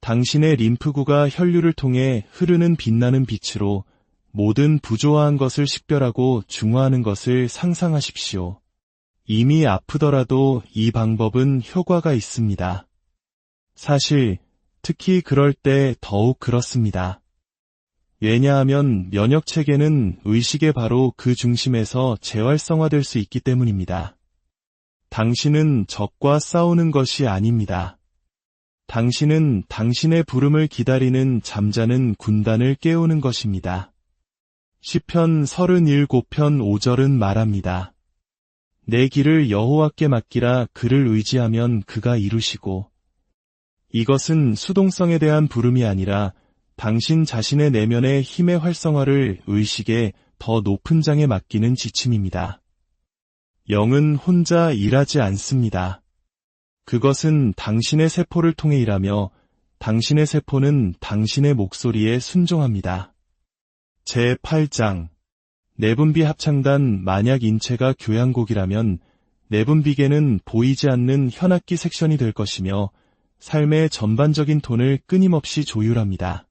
당신의 림프구가 혈류를 통해 흐르는 빛나는 빛으로 모든 부조화한 것을 식별하고 중화하는 것을 상상하십시오. 이미 아프더라도 이 방법은 효과가 있습니다. 사실 특히 그럴 때 더욱 그렇습니다. 왜냐하면 면역체계는 의식의 바로 그 중심에서 재활성화될 수 있기 때문입니다. 당신은 적과 싸우는 것이 아닙니다. 당신은 당신의 부름을 기다리는 잠자는 군단을 깨우는 것입니다. 시편 37편 5절은 말합니다. 내 길을 여호와께 맡기라. 그를 의지하면 그가 이루시고. 이것은 수동성에 대한 부름이 아니라 당신 자신의 내면의 힘의 활성화를 의식의 더 높은 장에 맡기는 지침입니다. 영은 혼자 일하지 않습니다. 그것은 당신의 세포를 통해 일하며 당신의 세포는 당신의 목소리에 순종합니다. 제8장 내분비 합창단. 만약 인체가 교향곡이라면 내분비계는 보이지 않는 현악기 섹션이 될 것이며 삶의 전반적인 톤을 끊임없이 조율합니다.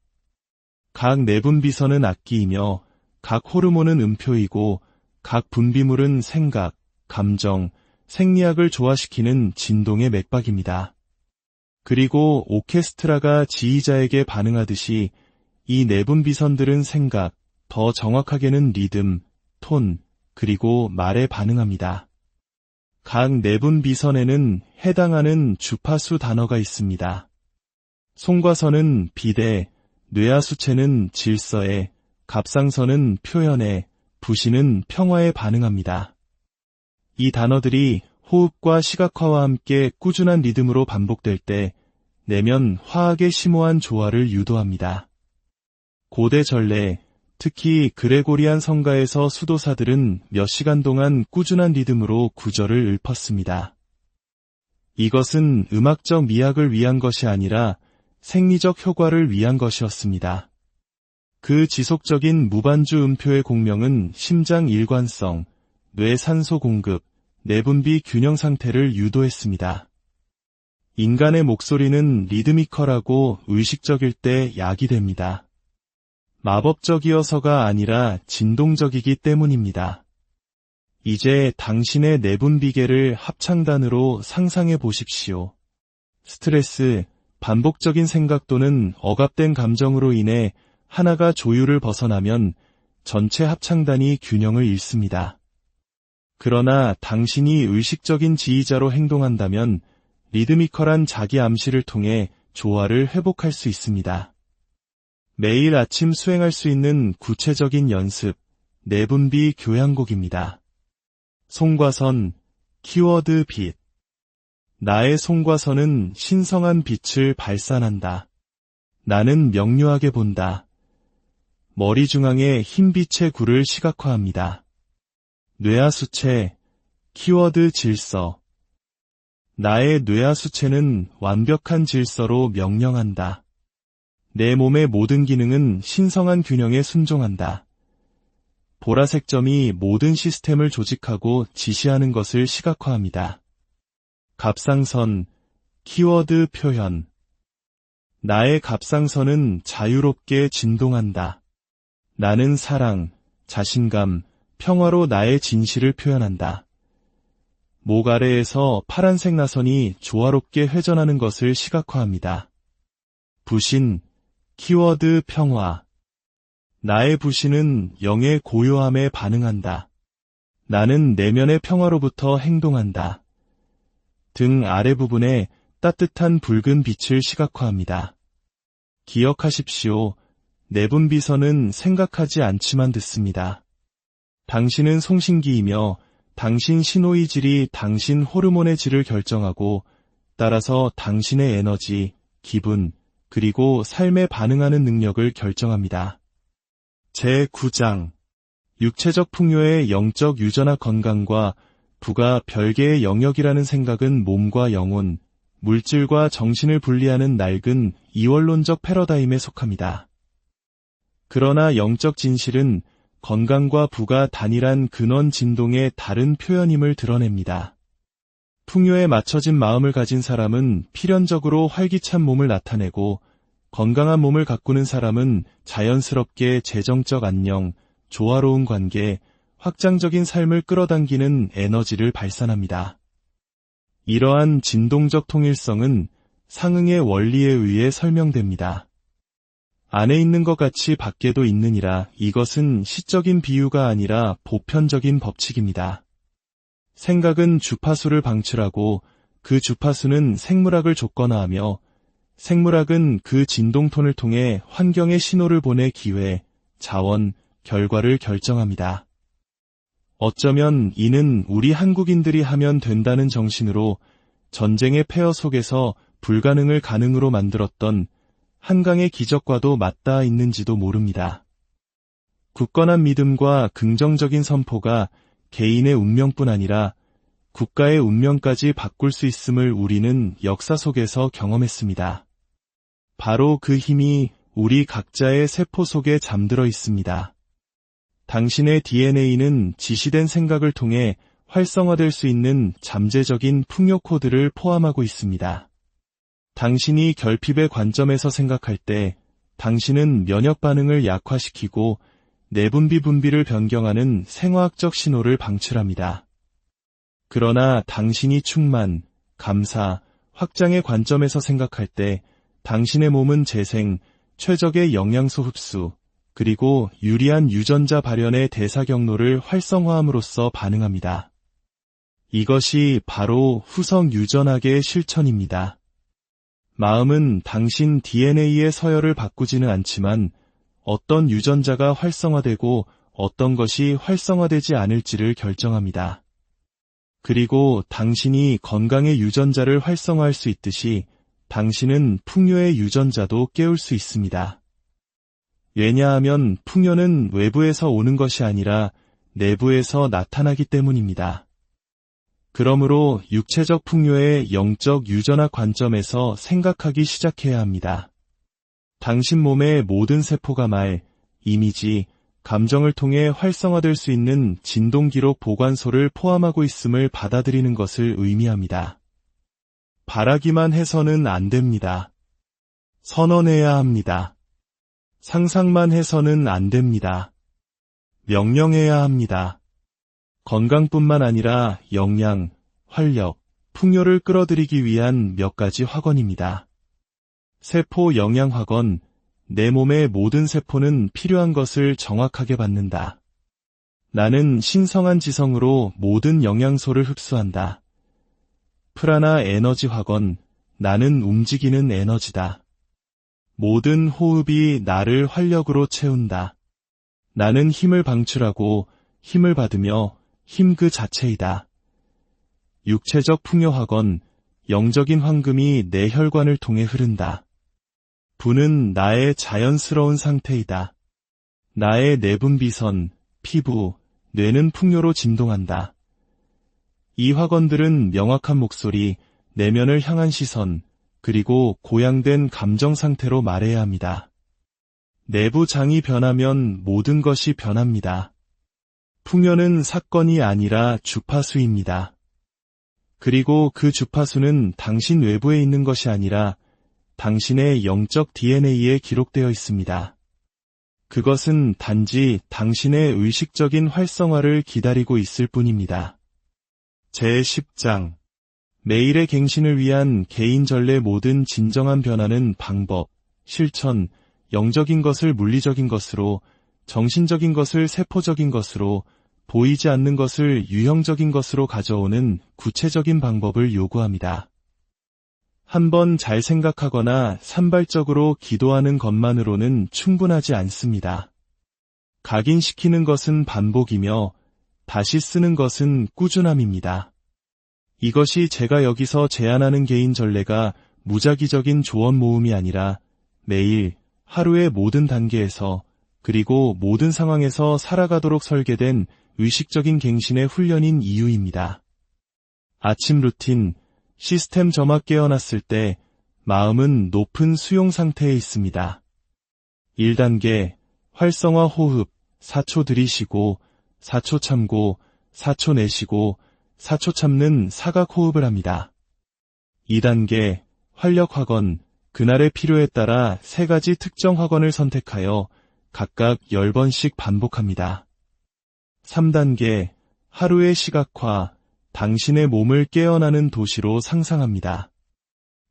각 내분비선은 악기이며 각 호르몬은 음표이고 각 분비물은 생각, 감정, 생리학을 조화시키는 진동의 맥박입니다. 그리고 오케스트라가 지휘자에게 반응하듯이 이 내분비선들은 생각, 더 정확하게는 리듬, 톤, 그리고 말에 반응합니다. 각 내분비선에는 해당하는 주파수 단어가 있습니다. 송과선은 비대, 뇌하수체는 질서에, 갑상선은 표현에, 부시는 평화에 반응합니다. 이 단어들이 호흡과 시각화와 함께 꾸준한 리듬으로 반복될 때 내면 화학의 심오한 조화를 유도합니다. 고대 전래, 특히 그레고리안 성가에서 수도사들은 몇 시간 동안 꾸준한 리듬으로 구절을 읊었습니다. 이것은 음악적 미학을 위한 것이 아니라 생리적 효과를 위한 것이었습니다. 그 지속적인 무반주 음표의 공명은 심장 일관성, 뇌 산소 공급, 내분비 균형 상태를 유도했습니다. 인간의 목소리는 리드미컬하고 의식적일 때 약이 됩니다. 마법적이어서가 아니라 진동적이기 때문입니다. 이제 당신의 내분비계를 합창단으로 상상해 보십시오. 스트레스, 반복적인 생각 또는 억압된 감정으로 인해 하나가 조율을 벗어나면 전체 합창단이 균형을 잃습니다. 그러나 당신이 의식적인 지휘자로 행동한다면 리드미컬한 자기 암시를 통해 조화를 회복할 수 있습니다. 매일 아침 수행할 수 있는 구체적인 연습, 내분비 교향곡입니다. 송과선, 키워드 빛. 나의 송과선은 신성한 빛을 발산한다. 나는 명료하게 본다. 머리 중앙에 흰빛의 구를 시각화합니다. 뇌하수체, 키워드 질서. 나의 뇌하수체는 완벽한 질서로 명령한다. 내 몸의 모든 기능은 신성한 균형에 순종한다. 보라색 점이 모든 시스템을 조직하고 지시하는 것을 시각화합니다. 갑상선, 키워드 표현. 나의 갑상선은 자유롭게 진동한다. 나는 사랑, 자신감, 평화로 나의 진실을 표현한다. 목 아래에서 파란색 나선이 조화롭게 회전하는 것을 시각화합니다. 부신, 키워드 평화. 나의 부신은 영의 고요함에 반응한다. 나는 내면의 평화로부터 행동한다. 등 아래 부분에 따뜻한 붉은 빛을 시각화합니다. 기억하십시오. 내분비선은 생각하지 않지만 듣습니다. 당신은 송신기이며 당신 신호의 질이 당신 호르몬의 질을 결정하고 따라서 당신의 에너지, 기분, 그리고 삶에 반응하는 능력을 결정합니다. 제9장 육체적 풍요의 영적 유전학 건강과 부가 별개의 영역이라는 생각은 몸과 영혼, 물질과 정신을 분리하는 낡은 이원론적 패러다임에 속합니다. 그러나 영적 진실은 건강과 부가 단일한 근원 진동의 다른 표현임을 드러냅니다. 풍요에 맞춰진 마음을 가진 사람은 필연적으로 활기찬 몸을 나타내고 건강한 몸을 가꾸는 사람은 자연스럽게 재정적 안녕, 조화로운 관계, 확장적인 삶을 끌어당기는 에너지를 발산합니다. 이러한 진동적 통일성은 상응의 원리에 의해 설명됩니다. 안에 있는 것 같이 밖에도 있느니라. 이것은 시적인 비유가 아니라 보편적인 법칙입니다. 생각은 주파수를 방출하고 그 주파수는 생물학을 조건화하며 생물학은 그 진동톤을 통해 환경에 신호를 보내 기회, 자원, 결과를 결정합니다. 어쩌면 이는 우리 한국인들이 하면 된다는 정신으로 전쟁의 폐허 속에서 불가능을 가능으로 만들었던 한강의 기적과도 맞닿아 있는지도 모릅니다. 굳건한 믿음과 긍정적인 선포가 개인의 운명뿐 아니라 국가의 운명까지 바꿀 수 있음을 우리는 역사 속에서 경험했습니다. 바로 그 힘이 우리 각자의 세포 속에 잠들어 있습니다. 당신의 DNA는 지시된 생각을 통해 활성화될 수 있는 잠재적인 풍요 코드를 포함하고 있습니다. 당신이 결핍의 관점에서 생각할 때 당신은 면역 반응을 약화시키고 내분비 분비를 변경하는 생화학적 신호를 방출합니다. 그러나 당신이 충만, 감사, 확장의 관점에서 생각할 때 당신의 몸은 재생, 최적의 영양소 흡수, 그리고 유리한 유전자 발현의 대사 경로를 활성화함으로써 반응합니다. 이것이 바로 후성 유전학의 실천입니다. 마음은 당신 DNA의 서열을 바꾸지는 않지만 어떤 유전자가 활성화되고 어떤 것이 활성화되지 않을지를 결정합니다. 그리고 당신이 건강의 유전자를 활성화할 수 있듯이 당신은 풍요의 유전자도 깨울 수 있습니다. 왜냐하면 풍요는 외부에서 오는 것이 아니라 내부에서 나타나기 때문입니다. 그러므로 육체적 풍요의 영적 유전학 관점에서 생각하기 시작해야 합니다. 당신 몸의 모든 세포가 말, 이미지, 감정을 통해 활성화될 수 있는 진동기록 보관소를 포함하고 있음을 받아들이는 것을 의미합니다. 바라기만 해서는 안 됩니다. 선언해야 합니다. 상상만 해서는 안 됩니다. 명령해야 합니다. 건강뿐만 아니라 영양, 활력, 풍요를 끌어들이기 위한 몇 가지 확언입니다. 세포 영양 확언, 내 몸의 모든 세포는 필요한 것을 정확하게 받는다. 나는 신성한 지성으로 모든 영양소를 흡수한다. 프라나 에너지 확언, 나는 움직이는 에너지다. 모든 호흡이 나를 활력으로 채운다. 나는 힘을 방출하고 힘을 받으며 힘 그 자체이다. 육체적 풍요 확언, 영적인 황금이 내 혈관을 통해 흐른다. 부는 나의 자연스러운 상태이다. 나의 내분비선, 피부, 뇌는 풍요로 진동한다. 이 확언들은 명확한 목소리, 내면을 향한 시선, 그리고 고양된 감정 상태로 말해야 합니다. 내부 장이 변하면 모든 것이 변합니다. 풍요는 사건이 아니라 주파수입니다. 그리고 그 주파수는 당신 외부에 있는 것이 아니라 당신의 영적 DNA에 기록되어 있습니다. 그것은 단지 당신의 의식적인 활성화를 기다리고 있을 뿐입니다. 제10장 매일의 갱신을 위한 개인 전례 모든 진정한 변화는 방법, 실천, 영적인 것을 물리적인 것으로, 정신적인 것을 세포적인 것으로, 보이지 않는 것을 유형적인 것으로 가져오는 구체적인 방법을 요구합니다. 한번 잘 생각하거나 산발적으로 기도하는 것만으로는 충분하지 않습니다. 각인시키는 것은 반복이며 다시 쓰는 것은 꾸준함입니다. 이것이 제가 여기서 제안하는 개인 전례가 무작위적인 조언 모음이 아니라 매일, 하루의 모든 단계에서, 그리고 모든 상황에서 살아가도록 설계된 의식적인 갱신의 훈련인 이유입니다. 아침 루틴, 시스템 점화 깨어났을 때 마음은 높은 수용 상태에 있습니다. 1단계, 활성화 호흡, 4초 들이쉬고, 4초 참고, 4초 내쉬고, 4초 참는 사각 호흡을 합니다. 2단계, 활력 확원, 그날의 필요에 따라 3가지 특정 확원을 선택하여 각각 10번씩 반복합니다. 3단계, 하루의 시각화, 당신의 몸을 깨어나는 도시로 상상합니다.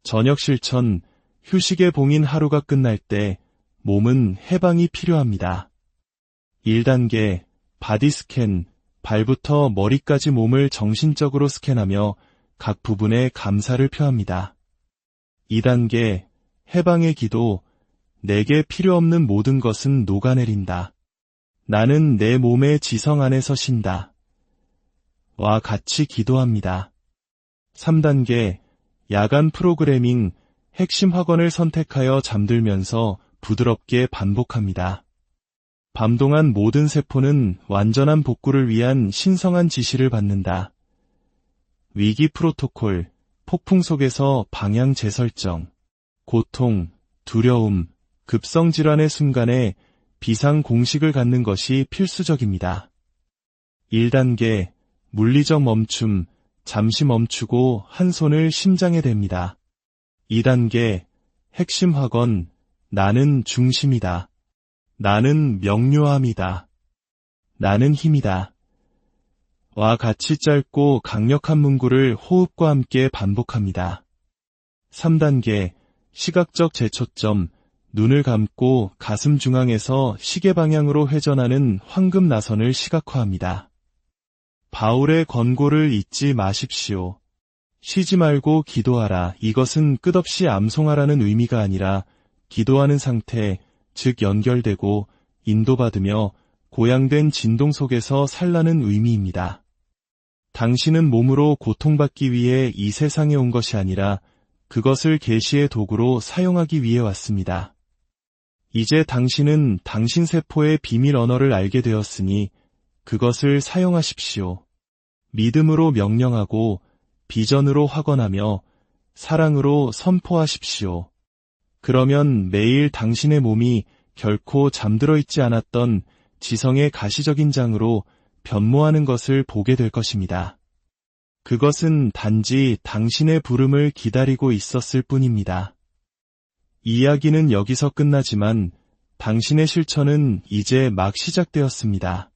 저녁 실천, 휴식의 봉인 하루가 끝날 때 몸은 해방이 필요합니다. 1단계, 바디 스캔, 발부터 머리까지 몸을 정신적으로 스캔하며 각 부분에 감사를 표합니다. 2단계, 해방의 기도, 내게 필요 없는 모든 것은 녹아내린다. 나는 내 몸의 지성 안에서 쉰다. 와 같이 기도합니다. 3단계, 야간 프로그래밍, 핵심 확언을 선택하여 잠들면서 부드럽게 반복합니다. 밤 동안 모든 세포는 완전한 복구를 위한 신성한 지시를 받는다. 위기 프로토콜, 폭풍 속에서 방향 재설정, 고통, 두려움, 급성 질환의 순간에 비상 공식을 갖는 것이 필수적입니다. 1단계, 물리적 멈춤, 잠시 멈추고 한 손을 심장에 댑니다. 2단계, 핵심 확언, 나는 중심이다. 나는 명료함이다. 나는 힘이다. 와 같이 짧고 강력한 문구를 호흡과 함께 반복합니다. 3단계, 시각적 재초점, 눈을 감고 가슴 중앙에서 시계 방향으로 회전하는 황금 나선을 시각화합니다. 바울의 권고를 잊지 마십시오. 쉬지 말고 기도하라. 이것은 끝없이 암송하라는 의미가 아니라 기도하는 상태, 즉 연결되고 인도받으며 고양된 진동 속에서 살라는 의미입니다. 당신은 몸으로 고통받기 위해 이 세상에 온 것이 아니라 그것을 계시의 도구로 사용하기 위해 왔습니다. 이제 당신은 당신 세포의 비밀 언어를 알게 되었으니 그것을 사용하십시오. 믿음으로 명령하고 비전으로 확언하며 사랑으로 선포하십시오. 그러면 매일 당신의 몸이 결코 잠들어 있지 않았던 지성의 가시적인 장으로 변모하는 것을 보게 될 것입니다. 그것은 단지 당신의 부름을 기다리고 있었을 뿐입니다. 이야기는 여기서 끝나지만 당신의 실천은 이제 막 시작되었습니다.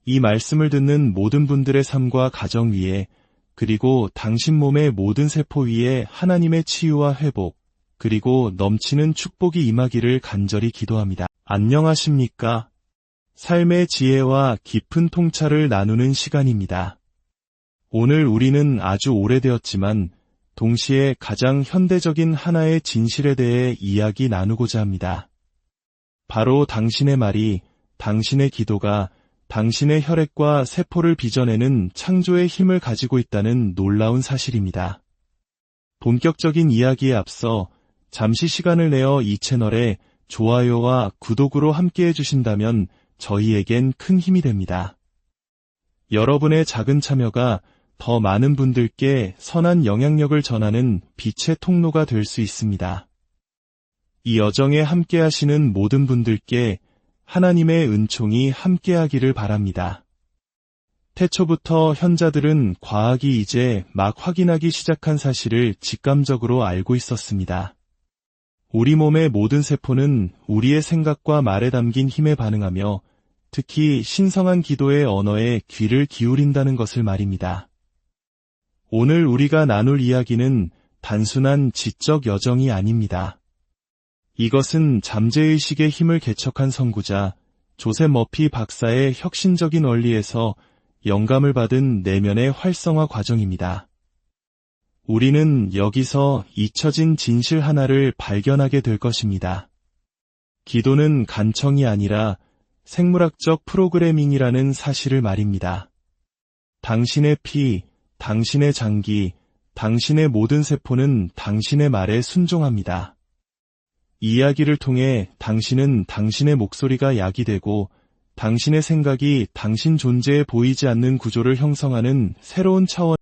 이 말씀을 듣는 모든 분들의 삶과 가정 위에 그리고 당신 몸의 모든 세포 위에 하나님의 치유와 회복 그리고 넘치는 축복이 임하기를 간절히 기도합니다. 안녕하십니까? 삶의 지혜와 깊은 통찰을 나누는 시간입니다. 오늘 우리는 아주 오래되었지만 동시에 가장 현대적인 하나의 진실에 대해 이야기 나누고자 합니다. 바로 당신의 말이, 당신의 기도가 당신의 혈액과 세포를 빚어내는 창조의 힘을 가지고 있다는 놀라운 사실입니다. 본격적인 이야기에 앞서 잠시 시간을 내어 이 채널에 좋아요와 구독으로 함께해 주신다면 저희에겐 큰 힘이 됩니다. 여러분의 작은 참여가 더 많은 분들께 선한 영향력을 전하는 빛의 통로가 될 수 있습니다. 이 여정에 함께하시는 모든 분들께 하나님의 은총이 함께하기를 바랍니다. 태초부터 현자들은 과학이 이제 막 확인하기 시작한 사실을 직감적으로 알고 있었습니다. 우리 몸의 모든 세포는 우리의 생각과 말에 담긴 힘에 반응하며 특히 신성한 기도의 언어에 귀를 기울인다는 것을 말입니다. 오늘 우리가 나눌 이야기는 단순한 지적 여정이 아닙니다. 이것은 잠재의식의 힘을 개척한 선구자 조셉 머피 박사의 혁신적인 원리에서 영감을 받은 내면의 활성화 과정입니다. 우리는 여기서 잊혀진 진실 하나를 발견하게 될 것입니다. 기도는 간청이 아니라 생물학적 프로그래밍이라는 사실을 말입니다. 당신의 피, 당신의 장기, 당신의 모든 세포는 당신의 말에 순종합니다. 이 이야기를 통해 당신은 당신의 목소리가 약이 되고 당신의 생각이 당신 존재에 보이지 않는 구조를 형성하는 새로운 차원